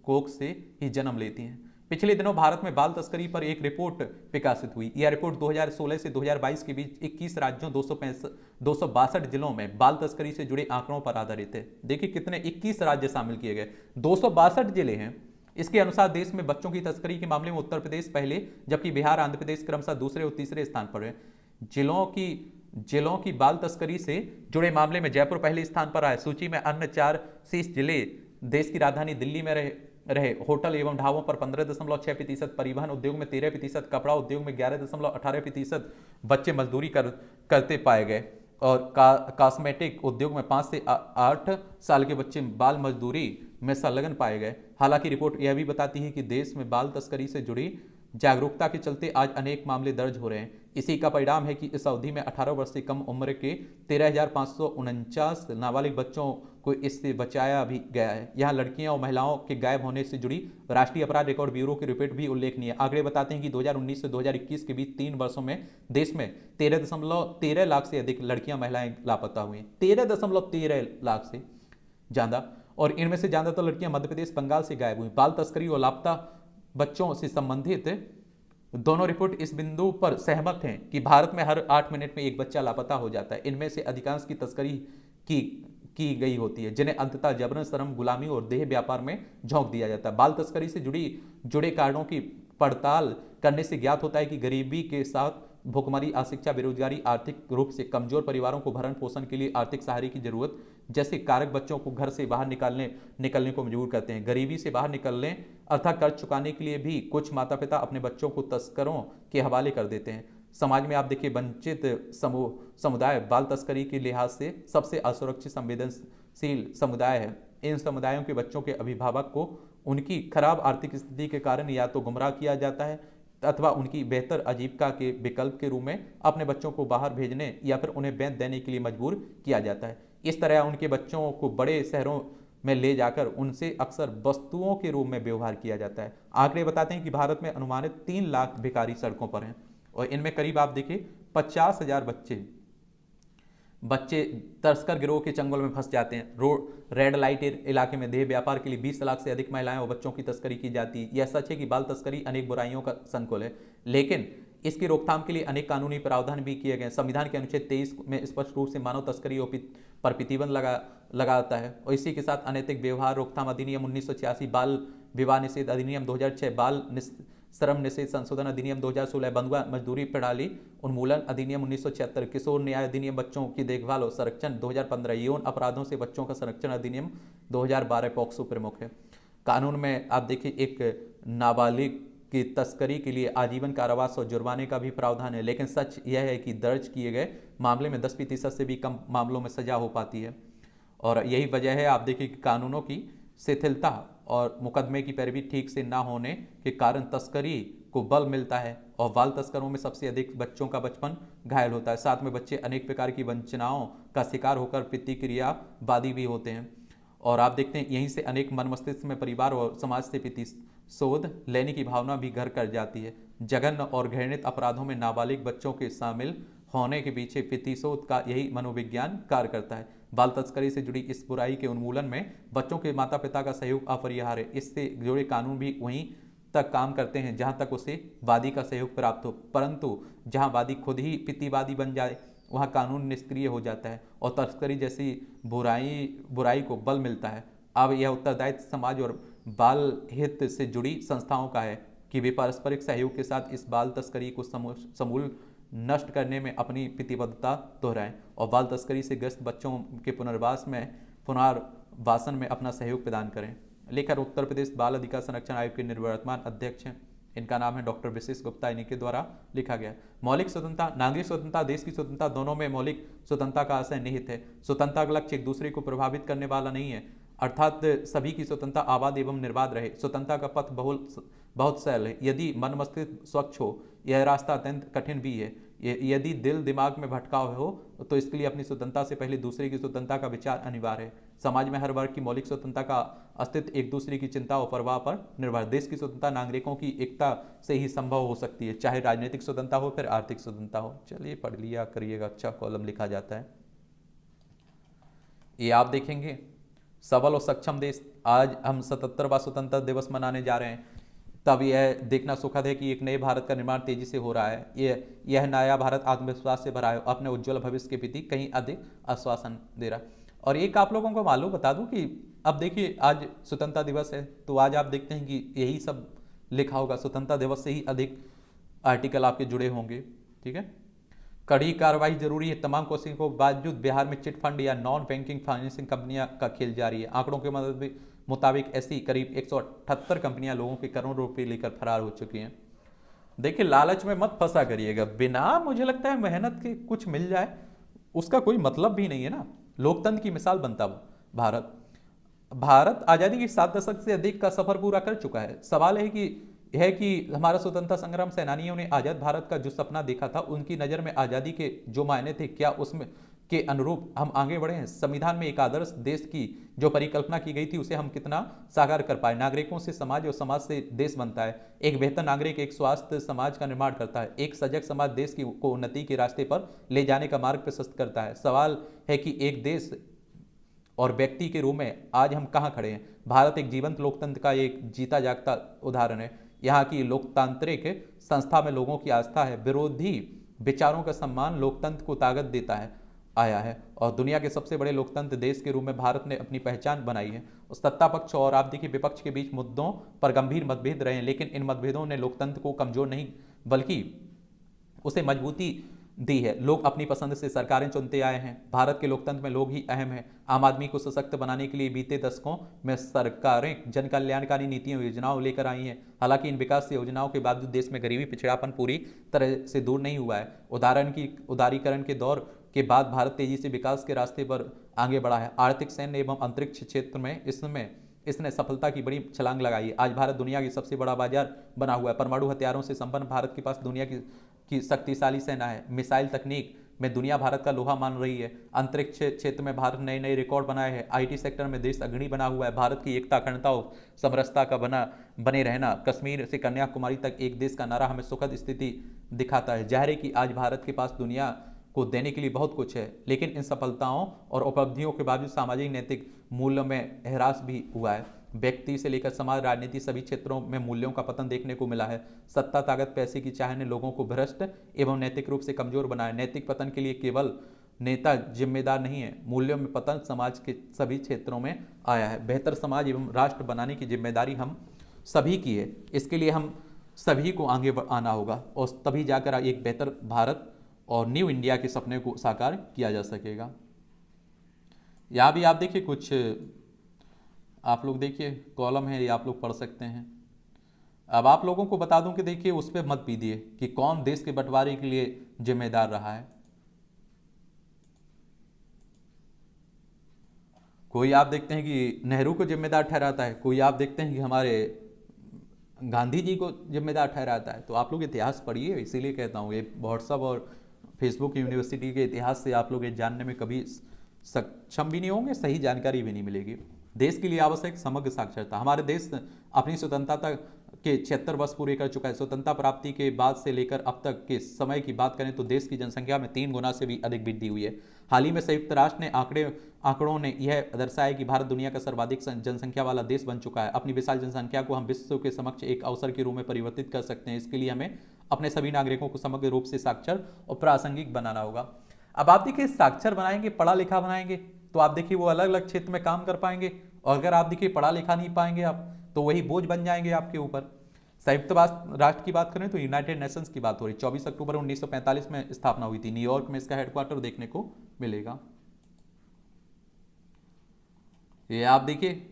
Speaker 1: कोख से ही जन्म लेती हैं। पिछले दिनों भारत में बाल तस्करी पर एक रिपोर्ट प्रकाशित हुई। यह रिपोर्ट 2016 से 2022 के बीच 21 राज्यों 262 जिलों में बाल तस्करी से जुड़े आंकड़ों पर आधारित है। देखिए कितने 21 राज्य शामिल किए गए, 262 जिले हैं। इसके अनुसार देश में बच्चों की तस्करी के मामले में उत्तर प्रदेश पहले, जबकि बिहार, आंध्र प्रदेश क्रमशः दूसरे और तीसरे स्थान पर है। जिलों की बाल तस्करी से जुड़े मामले में जयपुर पहले स्थान पर आए। सूची में अन्य 4 शीर्ष जिले देश की राजधानी दिल्ली में रहे। होटल एवं ढाबों पर 15.6%, परिवहन उद्योग में 13%, कपड़ा उद्योग में 11.18% बच्चे मजदूरी करते पाए गए और कॉस्मेटिक उद्योग में 5 से 8 साल के बच्चे बाल मजदूरी में संलग्न पाए गए। हालांकि रिपोर्ट यह भी बताती है कि देश में बाल तस्करी से जुड़ी जागरूकता के चलते आज अनेक मामले दर्ज हो रहे हैं। इसी का परिणाम है कि इस अवधि में 18 वर्ष से कम उम्र के 13,549 नाबालिग बच्चों को इससे बचाया भी गया है। यहाँ लड़कियां और महिलाओं के गायब होने से जुड़ी राष्ट्रीय अपराध रिकॉर्ड ब्यूरो की रिपोर्ट भी उल्लेखनीय है। आंकड़े बताते हैं कि 2019 से 2021 के बीच 3 वर्षों में देश में 13.13 लाख से अधिक लड़कियां महिलाएं लापता हुई। 13.13 लाख से ज्यादा, और इनमें से ज्यादातर लड़कियां मध्य प्रदेश, बंगाल से गायब हुई। बाल तस्करी और लापता बच्चों से संबंधित दोनों रिपोर्ट इस बिंदु पर सहमत हैं कि भारत में हर 8 मिनट में एक बच्चा लापता हो जाता है। इनमें से अधिकांश की तस्करी की गई होती है, जिन्हें अंततः जबरन, श्रम, गुलामी और देह व्यापार में झोंक दिया जाता है। बाल तस्करी से जुड़े कारणों की पड़ताल करने से ज्ञात होता है कि गरीबी के साथ भुखमरी, अशिक्षा, बेरोजगारी, आर्थिक रूप से कमजोर परिवारों को भरण पोषण के लिए आर्थिक सहारे की जरूरत जैसे कारक बच्चों को घर से बाहर निकलने को मजबूर करते हैं। गरीबी से बाहर निकलने अर्थात कर्ज चुकाने के लिए भी कुछ माता पिता अपने बच्चों को तस्करों के हवाले कर देते हैं। समाज में आप देखिए वंचित समुदाय बाल तस्करी के लिहाज से सबसे असुरक्षित, संवेदनशील समुदाय है। इन समुदायों के बच्चों के अभिभावक को उनकी खराब आर्थिक स्थिति के कारण या तो गुमराह किया जाता है अथवा उनकी बेहतर आजीविका के विकल्प के रूप में अपने बच्चों को बाहर भेजने या फिर उन्हें बेच देने के लिए मजबूर किया जाता है। इस तरह उनके बच्चों को बड़े शहरों में ले जाकर उनसे अक्सर वस्तुओं के रूप में व्यवहार किया जाता है। आंकड़े बताते हैं कि भारत में अनुमानित 3 लाख भिखारी सड़कों पर हैं और इनमें करीब आप देखिए 50,000 बच्चे तस्कर गिरोह के चंगुल में फंस जाते हैं। रेड लाइट इलाके में देह व्यापार के लिए 20 लाख से अधिक महिलाएं और बच्चों की तस्करी की जाती है। यह सच है कि बाल तस्करी अनेक बुराइयों का संकुल है, लेकिन इसकी रोकथाम के लिए अनेक कानूनी प्रावधान भी किए गए। संविधान के अनुच्छेद 23 में स्पष्ट रूप से मानव तस्करी पर प्रतिबंध लगाता है और इसी के साथ अनैतिक व्यवहार रोकथाम अधिनियम 1986, बाल विवाह निषेध अधिनियम 2006, बाल श्रम निषेध संशोधन अधिनियम 2016, बंधुआ मजदूरी प्रणाली उन्मूलन अधिनियम 1976, किशोर न्याय अधिनियम, बच्चों की देखभाल और संरक्षण 2015, यौन अपराधों से बच्चों का संरक्षण अधिनियम 2012 पॉक्सो प्रमुख है। कानून में आप देखिए एक नाबालिग की तस्करी के लिए आजीवन कारावास और जुर्माने का भी प्रावधान है, लेकिन सच यह है कि दर्ज किए गए मामले में 10% से भी कम मामलों में सजा हो पाती है और यही वजह है आप देखिए कि कानूनों की शिथिलता और मुकदमे की पैरवी ठीक से ना होने के कारण तस्करी को बल मिलता है और बाल तस्करों में सबसे अधिक बच्चों का बचपन घायल होता है। साथ में बच्चे अनेक प्रकार की वंचनाओं का शिकार होकर प्रतिक्रियावादी भी होते हैं और आप देखते हैं यहीं से अनेक मन मस्तिष्क में परिवार और समाज से प्रतिशोध लेने की भावना भी घर कर जाती है। जघन्य और घृणित अपराधों में नाबालिग बच्चों के शामिल होने के पीछे प्रतिशोध का यही मनोविज्ञान कार्य करता है। बाल तस्करी से जुड़ी इस बुराई के उन्मूलन में बच्चों के माता पिता का सहयोग अपरिहार्य है। इससे जुड़े कानून भी वहीं तक काम करते हैं जहां तक उसे वादी का सहयोग प्राप्त हो, परंतु जहां वादी खुद ही प्रतिवादी बन जाए वहां कानून निष्क्रिय हो जाता है और तस्करी जैसी बुराई को बल मिलता है। अब यह उत्तरदायित्व समाज और बाल हित से जुड़ी संस्थाओं का है कि वे पारस्परिक सहयोग के साथ इस बाल तस्करी को समूल नष्ट करने में अपनी प्रतिबद्धता दोहराएं और बाल तस्करी से ग्रस्त बच्चों के पुनर्वासन में अपना सहयोग प्रदान करें। लेकर उत्तर प्रदेश बाल अधिकार संरक्षण आयोग के निवर्तमान अध्यक्ष हैं, इनका नाम है डॉक्टर विशेष गुप्ता, इन्हीं के द्वारा लिखा गया। मौलिक स्वतंत्रता, नागरिक स्वतंत्रता, देश की स्वतंत्रता, दोनों में मौलिक स्वतंत्रता का आशय निहित है। स्वतंत्रता का लक्ष्य एक दूसरे को प्रभावित करने वाला नहीं है, अर्थात सभी की स्वतंत्रता आबाद एवं निर्बाध रहे। स्वतंत्रता का पथ बहुत सरल है यदि मन मस्तिष्क स्वच्छ हो। यह रास्ता अत्यंत कठिन भी है यदि दिल दिमाग में भटकाव हो, तो इसके लिए अपनी स्वतंत्रता से पहले दूसरे की स्वतंत्रता का विचार अनिवार्य है। समाज में हर वर्ग की मौलिक स्वतंत्रता का अस्तित्व एक दूसरे की चिंता और परवाह पर निर्भर। देश की स्वतंत्रता नागरिकों की एकता से ही संभव हो सकती है, चाहे राजनीतिक स्वतंत्रता हो फिर आर्थिक स्वतंत्रता हो। चलिए पढ़ लिया करिएगा, अच्छा कॉलम लिखा जाता है। ये आप देखेंगे सबल और सक्षम देश। आज हम 77वां स्वतंत्रता दिवस मनाने जा रहे हैं। तब यह देखना सुखद है कि एक नए भारत का निर्माण तेजी से हो रहा है। यह नया भारत आत्मविश्वास से भरा है, अपने उज्जवल भविष्य के प्रति कहीं अधिक आश्वासन दे रहा है। और एक आप लोगों को मालूम बता दूं कि अब देखिए आज स्वतंत्रता दिवस है, तो आज आप देखते हैं कि यही सब लिखा होगा, स्वतंत्रता दिवस से ही अधिक आर्टिकल आपके जुड़े होंगे। ठीक है, कड़ी कार्रवाई जरूरी है, तमाम कोशिशों के बावजूद बिहार में चिट फंड या नॉन बैंकिंग फाइनेंसिंग कंपनियां का खेल जारी है। आंकड़ों के मुताबिक ऐसी करीब 178 कंपनियां लोगों के करोड़ों रुपए लेकर फरार हो चुकी हैं। देखिए लालच में मत फंसा करिएगा, बिना मुझे लगता है मेहनत के कुछ मिल जाए उसका कोई मतलब भी नहीं है ना। लोकतंत्र की मिसाल बनता भारत भारत आज़ादी के 7 दशक से अधिक का सफर पूरा कर चुका है। सवाल है कि हमारा स्वतंत्रता संग्राम सेनानियों ने आज़ाद भारत का जो सपना देखा था, उनकी नज़र में आज़ादी के जो मायने थे, क्या उसमें के अनुरूप हम आगे बढ़े हैं? संविधान में एक आदर्श देश की जो परिकल्पना की गई थी, उसे हम कितना साकार कर पाए? नागरिकों से समाज और समाज से देश बनता है। एक बेहतर नागरिक एक स्वस्थ समाज का निर्माण करता है। एक सजग समाज देश को उन्नति के रास्ते पर ले जाने का मार्ग प्रशस्त करता है। सवाल है कि एक देश और व्यक्ति के रूप में आज हम कहाँ खड़े हैं? भारत एक जीवंत लोकतंत्र का एक जीता जागता उदाहरण है। यहाँ की लोकतांत्रिक संस्था में लोगों की आस्था है, विरोधी विचारों का सम्मान लोकतंत्र को ताकत देता है आया है, और दुनिया के सबसे बड़े लोकतंत्र देश के रूप में भारत ने अपनी पहचान बनाई है। उस सत्ता पक्ष और आप देखिए विपक्ष के बीच मुद्दों पर गंभीर मतभेद रहे हैं, लेकिन इन मतभेदों ने लोकतंत्र को कमजोर नहीं बल्कि उसे मजबूती दी है। लोग अपनी पसंद से सरकारें चुनते आए हैं। भारत के लोकतंत्र में लोग ही अहम हैं। आम आदमी को सशक्त बनाने के लिए बीते दशकों में सरकारें जन कल्याणकारी नीतियों योजनाओं लेकर आई हैं। हालांकि इन विकास योजनाओं के बावजूद देश में गरीबी पिछड़ापन पूरी तरह से दूर नहीं हुआ है। उदारीकरण के दौर के बाद भारत तेजी से विकास के रास्ते पर आगे बढ़ा है। आर्थिक, सैन्य एवं अंतरिक्ष क्षेत्र में इसने सफलता की बड़ी छलांग लगाई है। आज भारत दुनिया की सबसे बड़ा बाजार बना हुआ है। परमाणु हथियारों से संपन्न भारत के पास दुनिया की शक्तिशाली सेना है। मिसाइल तकनीक में दुनिया भारत का लोहा मान रही है। अंतरिक्ष क्षेत्र में भारत नए नए रिकॉर्ड बनाए हैं। आईटी सेक्टर में देश अग्रणी बना हुआ है। भारत की एकता, अखंडता और समरसता का बने रहना, कश्मीर से कन्याकुमारी तक एक देश का नारा हमें सुखद स्थिति दिखाता है। जाहिर है कि आज भारत के पास दुनिया को देने के लिए बहुत कुछ है, लेकिन इन सफलताओं और उपलब्धियों के बावजूद सामाजिक नैतिक मूल्यों में ह्रास भी हुआ है। व्यक्ति से लेकर समाज, राजनीति, सभी क्षेत्रों में मूल्यों का पतन देखने को मिला है। सत्ता, ताकत, पैसे की चाह ने लोगों को भ्रष्ट एवं नैतिक रूप से कमजोर बनाया। नैतिक पतन के लिए केवल नेता जिम्मेदार नहीं है, मूल्यों में पतन समाज के सभी क्षेत्रों में आया है। बेहतर समाज एवं राष्ट्र बनाने की जिम्मेदारी हम सभी की है। इसके लिए हम सभी को आगे आना होगा और तभी जाकर एक बेहतर भारत और न्यू इंडिया के सपने को साकार किया जा सकेगा। यहाँ भी आप देखिए कुछ आप लोग देखिए कॉलम है, ये आप लोग पढ़ सकते हैं। अब आप लोगों को बता दूं कि देखिए उस पर मत पीजिए कि कौन देश के बंटवारे के लिए जिम्मेदार रहा है। कोई आप देखते हैं कि नेहरू को जिम्मेदार ठहराता है, कोई आप देखते हैं कि हमारे गांधी जी को जिम्मेदार ठहराता है। तो आप लोग इतिहास पढ़िए, इसीलिए कहता हूँ ये व्हाट्सअप और फेसबुक यूनिवर्सिटी के इतिहास से आप लोग ये जानने में कभी सक्षम भी नहीं होंगे, सही जानकारी भी नहीं मिलेगी। देश के लिए आवश्यक समग्र साक्षरता। हमारे देश अपनी स्वतंत्रता के 76 वर्ष पूरे कर चुका है। स्वतंत्रता प्राप्ति के बाद से लेकर अब तक के समय की बात करें तो देश की जनसंख्या में 3 गुना से भी अधिक वृद्धि हुई है। हाल ही में संयुक्त राष्ट्र ने आंकड़ों ने यह दर्शाया कि भारत दुनिया का सर्वाधिक जनसंख्या वाला देश बन चुका है। अपनी विशाल जनसंख्या को हम विश्व के समक्ष एक अवसर के रूप में परिवर्तित कर सकते हैं। इसके लिए हमें अपने सभी नागरिकों को समग्र रूप से साक्षर और प्रासंगिक बनाना होगा। अब आप देखिए साक्षर बनाएंगे, पढ़ा लिखा बनाएंगे, तो आप देखिए वो अलग अलग क्षेत्र में काम कर पाएंगे। और अगर आप देखिए पढ़ा लिखा नहीं पाएंगे आप, तो वही बोझ बन जाएंगे आपके ऊपर। संयुक्त राष्ट्र की बात करें तो यूनाइटेड नेशंस की बात हो रही। 24 अक्टूबर 1945 में स्थापना हुई थी। न्यूयॉर्क में इसका हेडक्वार्टर देखने को मिलेगा। ये आप देखिए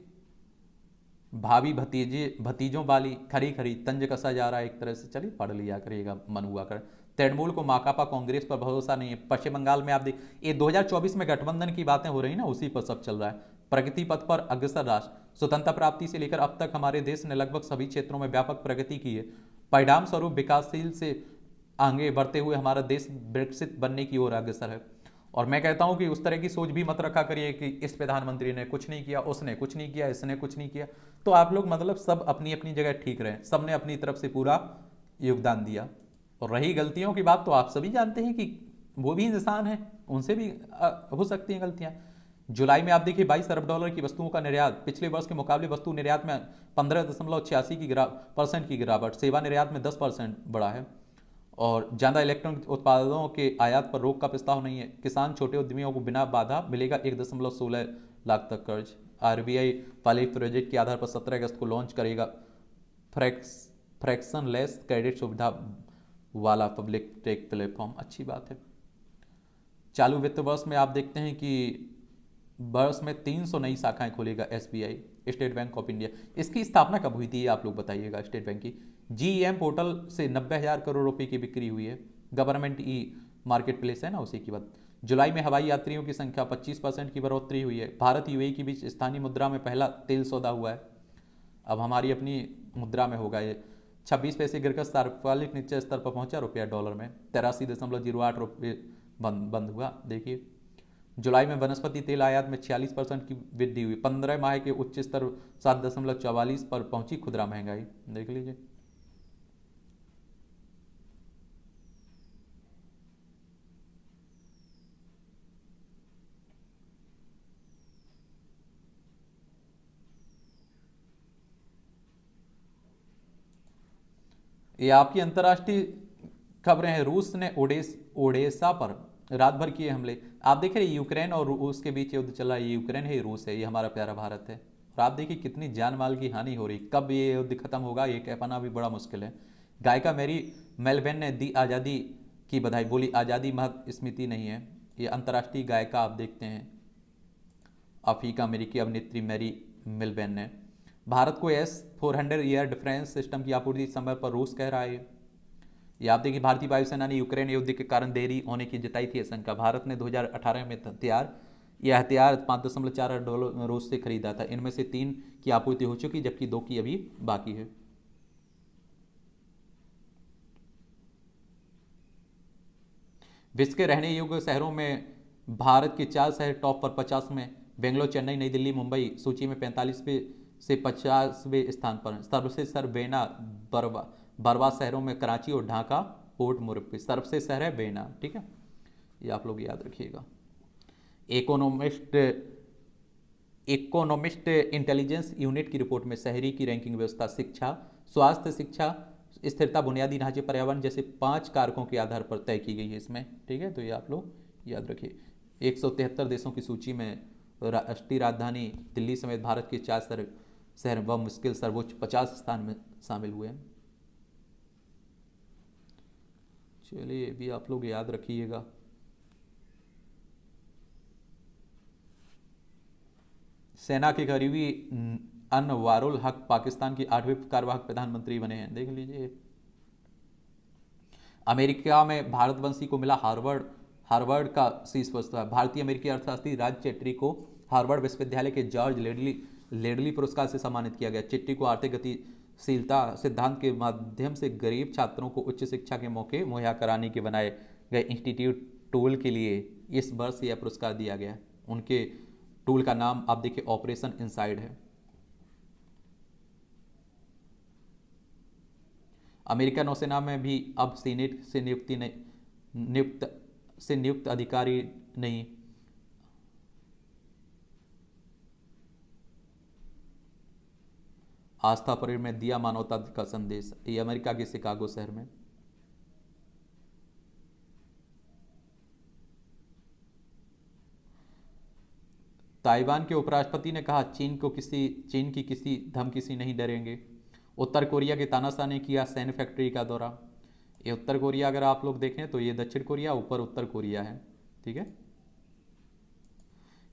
Speaker 1: भाभी भतीजों वाली खरी खरी तंज कसा जा रहा है एक तरह से। चलिए पढ़ लिया करिएगा, मन हुआ कर। तृणमूल को माकापा कांग्रेस पर भरोसा नहीं है। पश्चिम बंगाल में आप देख, ये 2024 में गठबंधन की बातें हो रही ना, उसी पर सब चल रहा है। प्रगति पथ पर अग्रसर राष्ट्र। स्वतंत्रता प्राप्ति से लेकर अब तक हमारे देश ने लगभग सभी क्षेत्रों में व्यापक प्रगति की है। परिणाम स्वरूप विकासशील से आगे बढ़ते हुए हमारा देश विकसित बनने की ओर अग्रसर है। और मैं कहता हूं कि उस तरह की सोच भी मत रखा करिए कि इस प्रधानमंत्री ने कुछ नहीं किया, उसने कुछ नहीं किया, इसने कुछ नहीं किया। तो आप लोग मतलब सब अपनी अपनी जगह ठीक रहे, सबने अपनी तरफ से पूरा योगदान दिया। और रही गलतियों की बात, तो आप सभी जानते हैं कि वो भी इंसान हैं, उनसे भी हो सकती हैं गलतियां। जुलाई में आप देखिए $22 अरब की वस्तुओं का निर्यात, पिछले वर्ष के मुकाबले वस्तु निर्यात में 15.86 की परसेंट की गिरावट, सेवा निर्यात में 10% बढ़ा है। और ज़्यादा इलेक्ट्रॉनिक उत्पादों के आयात पर रोक का प्रस्ताव नहीं है। किसान छोटे उद्यमियों को बिना बाधा मिलेगा 1.16 लाख तक कर्ज। आरबीआई पायलट प्रोजेक्ट के आधार पर 17 अगस्त को लॉन्च करेगा फ्रैक्शनलेस क्रेडिट सुविधा वाला पब्लिक टेक प्लेटफॉर्म। अच्छी बात है। चालू वित्त वर्ष में आप देखते हैं कि वर्ष में 300 नई शाखाएं खोलेगा SBI, state bank of India. इसकी स्थापना कब हुई थी आप लोग बताइएगा। स्टेट बैंक की जीईएम पोर्टल से 90,000 करोड़ रुपए की बिक्री हुई है। गवर्नमेंट ई मार्केट प्लेस है ना, उसी की बात। जुलाई में हवाई यात्रियों की संख्या 25% की बढ़ोतरी हुई है। भारत यूएई के बीच स्थानीय मुद्रा में पहला तेल सौदा हुआ है। अब हमारी अपनी मुद्रा में होगा ये। 26 पैसे गिरकर तात्कालिक नीचे स्तर पर पहुंचा रुपया डॉलर में 83.08 रुपये बंद हुआ। देखिए जुलाई में वनस्पति तेल आयात में 46% की वृद्धि हुई। 15 माह के उच्च स्तर 7.44 पर पहुंची खुदरा महंगाई। देख लीजिए। ये आपकी अंतर्राष्ट्रीय खबरें हैं। रूस ने ओडेसा पर रात भर किए हमले। आप देख रहे हैं यूक्रेन और रूस के बीच युद्ध चला है। ये यूक्रेन है, रूस है, ये हमारा प्यारा भारत है। और आप देखिए कितनी जान माल की हानि हो रही। कब ये युद्ध खत्म होगा ये कह पाना भी बड़ा मुश्किल है। गायिका मैरी मेलबेन ने दी आज़ादी की बधाई, बोली आज़ादी महज स्मृति नहीं है। ये अंतर्राष्ट्रीय गायिका आप देखते हैं अफ्रीका अमेरिकी अभिनेत्री मैरी मेलबेन ने। भारत को S-400 एयर डिफेंस सिस्टम की आपूर्ति समय पर रूस कह रहा है। ये आप देखिए भारतीय वायुसेना ने यूक्रेन युद्ध के कारण देरी होने की जताई थी आशंका। भारत ने 2018 में हथियार 5.4 अरब डॉलर रूस से खरीदा था। इनमें से 3 की आपूर्ति हो चुकी जबकि 2 की अभी बाकी है। विश्व के रहने योग्य शहरों में भारत के 4 शहर टॉप पर 50 में। बेंगलोर, चेन्नई, नई दिल्ली, मुंबई सूची में 45वें से 50वें स्थान पर। सर्वश्रेष्ठ शहर बेना बरवा शहरों में कराची और ढाका पोर्ट मोरब्बी। सर्वश्रेष्ठ शहर है बेना। ठीक है, ये आप लोग याद रखिएगा। इकोनॉमिस्ट इंटेलिजेंस यूनिट की रिपोर्ट में शहरी की रैंकिंग व्यवस्था शिक्षा, स्वास्थ्य, शिक्षा, स्थिरता, बुनियादी ढांचे, पर्यावरण जैसे 5 कारकों के आधार पर तय की गई है इसमें। ठीक है, तो ये आप लोग याद रखिए। 173 देशों की सूची में राष्ट्रीय राजधानी दिल्ली समेत भारत के 4 शहर व मुश्किल सर्वोच्च 50 स्थान में शामिल हुए हैं। चलिए ये भी आप लोग याद रखिएगा। सेना के करीबी अनवारुल हक पाकिस्तान की 8वें कार्यवाहक प्रधानमंत्री बने हैं। देख लीजिए। अमेरिका में भारतवंशी को मिला हार्वर्ड का शीर्ष पुरस्कार। भारतीय अमेरिकी अर्थशास्त्री राज चेट्टी को हार्वर्ड विश्वविद्यालय के जॉर्ज लेडली पुरस्कार से सम्मानित किया गया। चेट्टी को आर्थिक गतिशीलता सिद्धांत के माध्यम से गरीब छात्रों को उच्च शिक्षा के मौके मुहैया कराने के बनाए गए इंस्टीट्यूट टूल के लिए इस वर्ष यह पुरस्कार दिया गया। उनके टूल का नाम आप देखिए ऑपरेशन इनसाइड है। अमेरिका नौसेना में भी अब सीनेट से नियुक्त अधिकारी नहीं। आस्था परेड में दिया मानवता का संदेश। ये अमेरिका के शिकागो शहर में। ताइवान के उपराष्ट्रपति ने कहा चीन की किसी धमकी से नहीं डरेंगे। उत्तर कोरिया के तानाशाह ने किया सैन्य फैक्ट्री का दौरा। ये उत्तर कोरिया अगर आप लोग देखें तो ये दक्षिण कोरिया, ऊपर उत्तर कोरिया है। ठीक है,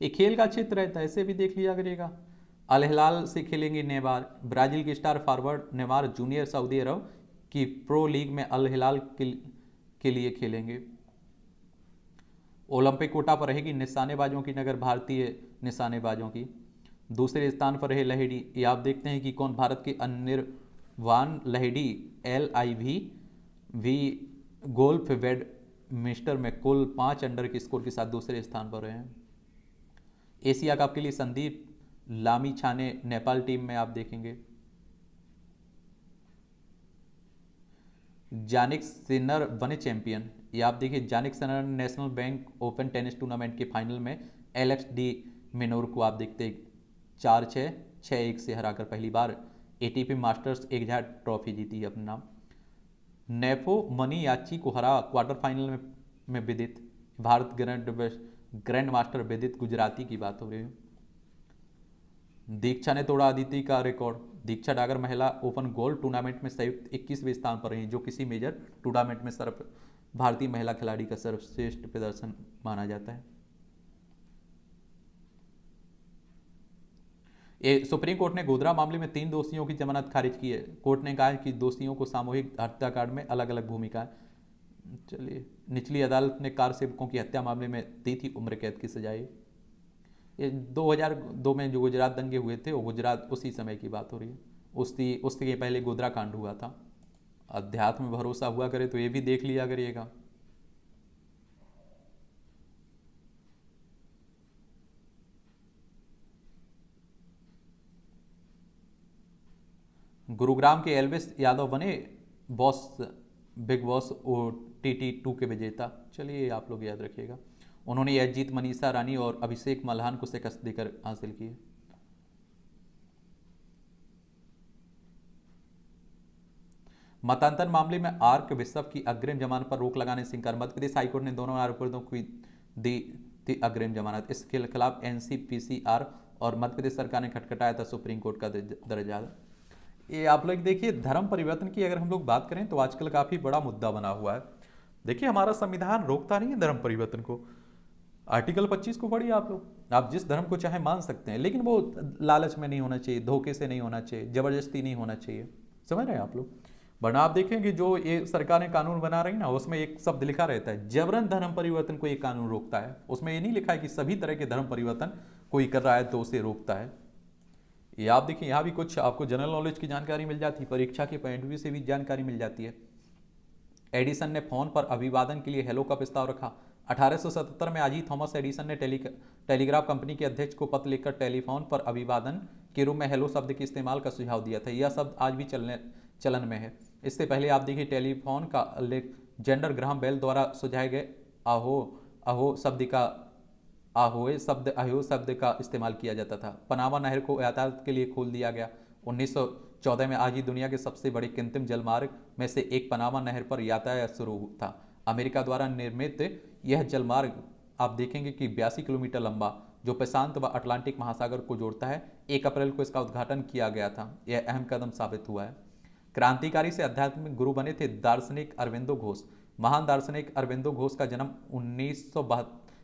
Speaker 1: ये खेल का क्षेत्र है तो ऐसे भी देख लिया करिएगा। अल हिलाल से खेलेंगे नेमार। ब्राजील के star forward Neymar junior Saudi Arab की प्रो लीग में अल हिलाल के लिए खेलेंगे। ओलंपिक कोटा पर रहेगी निशानेबाजों की नगर, भारतीय निशानेबाजों की। दूसरे स्थान पर रहे लहेडी। ये आप देखते हैं कि कौन, भारत के अनिर्वाण लहेडी LIV गोल्फ बैडमिंटन में कुल 5 अंडर के स्कोर के साथ दूसरे स्थान पर रहे हैं। एशिया कप के लिए संदीप लामिछाने नेपाल टीम में आप देखेंगे। जानिक सिनर बने चैंपियन। ये आप देखिए Jannik Sinner National Bank Open tennis tournament के फाइनल में एलेक्स डी मिनोर को आप देखते 4-6, 6-1 से हराकर पहली बार एटीपी मास्टर्स 1000 ट्रॉफी जीती है अपने नाम। नेफो मनी याची को हरा क्वार्टर फाइनल में विदित भारत ग्रैंड मास्टर विदित गुजराती की बात हो रही है। दीक्षा ने तोड़ा अदिति का रिकॉर्ड। दीक्षा डागर महिला ओपन गोल्फ टूर्नामेंट में संयुक्त 21वें स्थान पर रही, जो किसी मेजर टूर्नामेंट में भारतीय महिला खिलाड़ी का सर्वश्रेष्ठ प्रदर्शन माना जाता है। सुप्रीम कोर्ट ने गोधरा मामले में 3 दोषियों की जमानत खारिज की है। कोर्ट ने कहा है कि दोषियों को सामूहिक हत्याकांड में अलग अलग भूमिका है। चलिए, निचली अदालत ने कार सेवकों की हत्या मामले में दी थी उम्र कैद की सजाए। ये 2002 में जो गुजरात दंगे हुए थे वो गुजरात उसी समय की बात हो रही है। उसके पहले गोधरा कांड हुआ था। अध्यात्म में भरोसा हुआ करे तो ये भी देख लिया करिएगा। गुरुग्राम के एल्विस यादव बने बिग बॉस OTT 2 के विजेता। चलिए, आप लोग याद रखिएगा। उन्होंने यह जीत मनीषा रानी और अभिषेक मल्हान को शिकस्त देकर हासिल की है। मतांतर मामले में आर्क बिशप की अग्रिम जमानत पर रोक लगाने से इंकार। मध्य प्रदेश हाईकोर्ट ने दोनों आरोपियों को दी थी अग्रिम जमानत। इसके खिलाफ NCPCR और मध्य प्रदेश सरकार ने खटखटाया था सुप्रीम कोर्ट का दरवाजा। ये आप लोग देखिए, धर्म परिवर्तन की अगर हम लोग बात करें तो आजकल काफी बड़ा मुद्दा बना हुआ है। देखिए, हमारा संविधान रोकता नहीं है धर्म परिवर्तन को। आर्टिकल 25 को पढ़िए आप लोग। आप जिस धर्म को चाहे मान सकते हैं, लेकिन वो लालच में नहीं होना चाहिए, धोखे से नहीं होना चाहिए, जबरदस्ती नहीं होना चाहिए। समझ रहे हैं आप लोग? वरना आप देखेंगे जो ये सरकारें कानून बना रही ना, उसमें एक शब्द लिखा रहता है, जबरन धर्म परिवर्तन को ये कानून रोकता है। उसमें ये नहीं लिखा है कि सभी तरह के धर्म परिवर्तन कोई कर रहा है तो उसे रोकता है। ये आप देखिए, यहाँ भी कुछ आपको जनरल नॉलेज की जानकारी मिल जाती है, परीक्षा के पॉइंट व्यू से भी जानकारी मिल जाती है। एडिसन ने फोन पर अभिवादन के लिए हेलो का प्रस्ताव रखा। 1877 में आज ही थॉमस एडिसन ने टेलीग्राफ कंपनी के अध्यक्ष को पत्र लिखकर टेलीफोन पर अभिवादन के रूप में हेलो शब्द के इस्तेमाल का सुझाव दिया था। यह शब्द आज भी चलन में है। इससे पहले आप देखिए, टेलीफोन का अलेक्जेंडर ग्राहम बेल द्वारा सुझाए गए अहो शब्द का इस्तेमाल किया जाता था। पनामा नहर को यातायात के लिए खोल दिया गया। 1914 में आज ही दुनिया के सबसे बड़े कृत्रिम जलमार्ग में से एक पनामा नहर पर यातायात शुरू था। अमेरिका द्वारा निर्मित यह जलमार्ग आप देखेंगे कि 82 किलोमीटर लंबा, जो प्रशांत व अटलांटिक महासागर को जोड़ता है। 1 अप्रैल को इसका उद्घाटन किया गया था। यह अहम कदम साबित हुआ है। क्रांतिकारी से आध्यात्मिक गुरु बने थे दार्शनिक अरविंदो घोष। महान दार्शनिक अरविंदो घोष का जन्म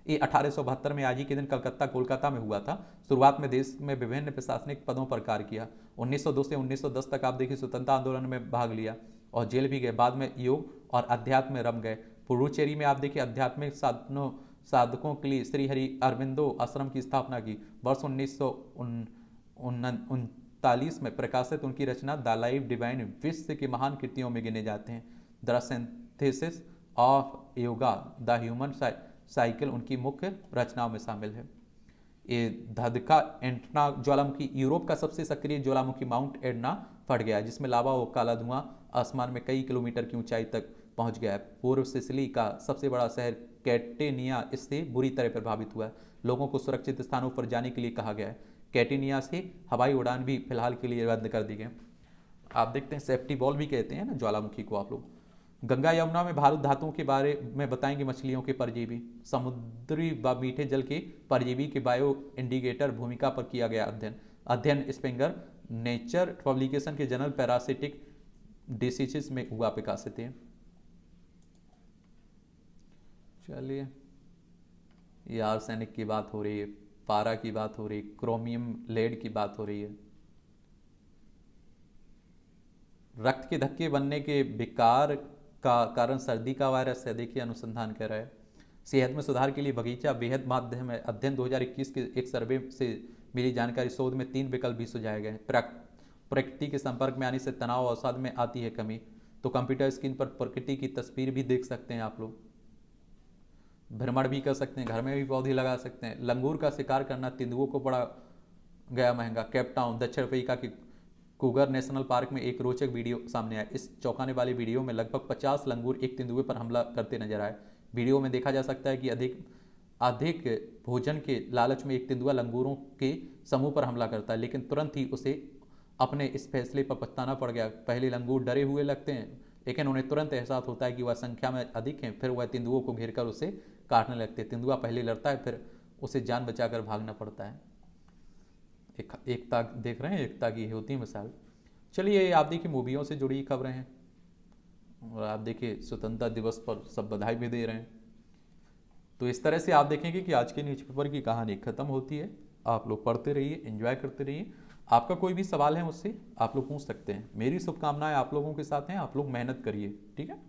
Speaker 1: 1872 में आज ही के दिन कोलकाता में हुआ था। शुरुआत में देश में विभिन्न प्रशासनिक पदों पर कार्य किया। 1902 से 1910 तक आप देखिए स्वतंत्रता आंदोलन में भाग लिया और जेल भी गए। बाद में योग और अध्यात्म में रम गए। पुडुचेरी में आप देखिए आध्यात्मिक साधकों के लिए श्री हरि अरविंदो आश्रम की स्थापना की। वर्ष 1939 में प्रकाशित उनकी रचना द लाइफ डिवाइन विश्व की महान कृतियों में गिने जाते हैं। The synthesis of yoga the human cycle उनकी मुख्य रचनाओं में शामिल है। ये धधका एंटना ज्वालामुखी, यूरोप का सबसे सक्रिय ज्वालामुखी माउंट एडना फट गया, जिसमें लावा और काला धुआं आसमान में कई किलोमीटर की ऊंचाई तक पहुंच गया है। पूर्व सिसिली का सबसे बड़ा शहर कैटेनिया इससे बुरी तरह प्रभावित हुआ है। लोगों को सुरक्षित स्थानों पर जाने के लिए कहा गया है। कैटेनिया से हवाई उड़ान भी फिलहाल के लिए रद्द कर दी गई। आप देखते हैं सेफ्टी बॉल भी कहते हैं ना ज्वालामुखी को आप लोग। गंगा यमुना में भारी धातुओं के बारे में बताएंगे मछलियों के परजीवी। समुद्री व मीठे जल के परजीवी के बायो इंडिकेटर भूमिका पर किया गया अध्ययन स्पेंगर नेचर पब्लिकेशन के जनरल पैरासिटिक डिसीजेस में हुआ प्रकाशित है। चलिए, ये आर्सेनिक की बात हो रही है, पारा की बात हो रही है, क्रोमियम लेड की बात हो रही है। रक्त के धक्के बनने के विकार का कारण सर्दी का वायरस है। देखिए, अनुसंधान कह रहा है। सेहत में सुधार के लिए बगीचा बेहद माध्यम है। अध्ययन 2021 के एक सर्वे से मिली जानकारी। शोध में 3 विकल्प भी सुझाए गए। प्रकृति के संपर्क में आने से तनाव अवसाद में आती है कमी। तो कंप्यूटर स्क्रीन पर प्रकृति की तस्वीर भी देख सकते हैं आप लोग। भ्रमण भी कर सकते हैं, घर में भी पौधे लगा सकते हैं। लंगूर का शिकार करना तेंदुओं को पड़ा गया महंगा। केप टाउन दक्षिण अफ्रीका की कूगर नेशनल पार्क में एक रोचक वीडियो सामने आया। इस चौंकाने वाली वीडियो में लगभग 50 लंगूर एक तेंदुए पर हमला करते नजर आए। वीडियो में देखा जा सकता है कि अधिक भोजन के लालच में एक तेंदुआ लंगूरों के समूह पर हमला करता है, लेकिन तुरंत ही उसे अपने इस फैसले पर पछताना पड़ गया। पहले लंगूर डरे हुए लगते हैं, लेकिन उन्हें तुरंत एहसास होता है कि वह संख्या में अधिक हैं। फिर वह तेंदुओं को घेर कर उसे काटने लगते हैं। तेंदुआ पहले लड़ता है, फिर उसे जान बचाकर भागना पड़ता है। एकता देख रहे हैं, एकता की होती है मिसाल। चलिए, आप देखिए मूवियों से जुड़ी खबरें हैं, और आप देखिए स्वतंत्रता दिवस पर सब बधाई भी दे रहे हैं। तो इस तरह से आप देखेंगे कि आज के न्यूज़पेपर की कहानी खत्म होती है। आप लोग पढ़ते रहिए, एंजॉय करते रहिए। आपका कोई भी सवाल है मुझसे आप लोग पूछ सकते हैं। मेरी शुभकामनाएं आप लोगों के साथ हैं, आप लोग मेहनत करिए, ठीक है।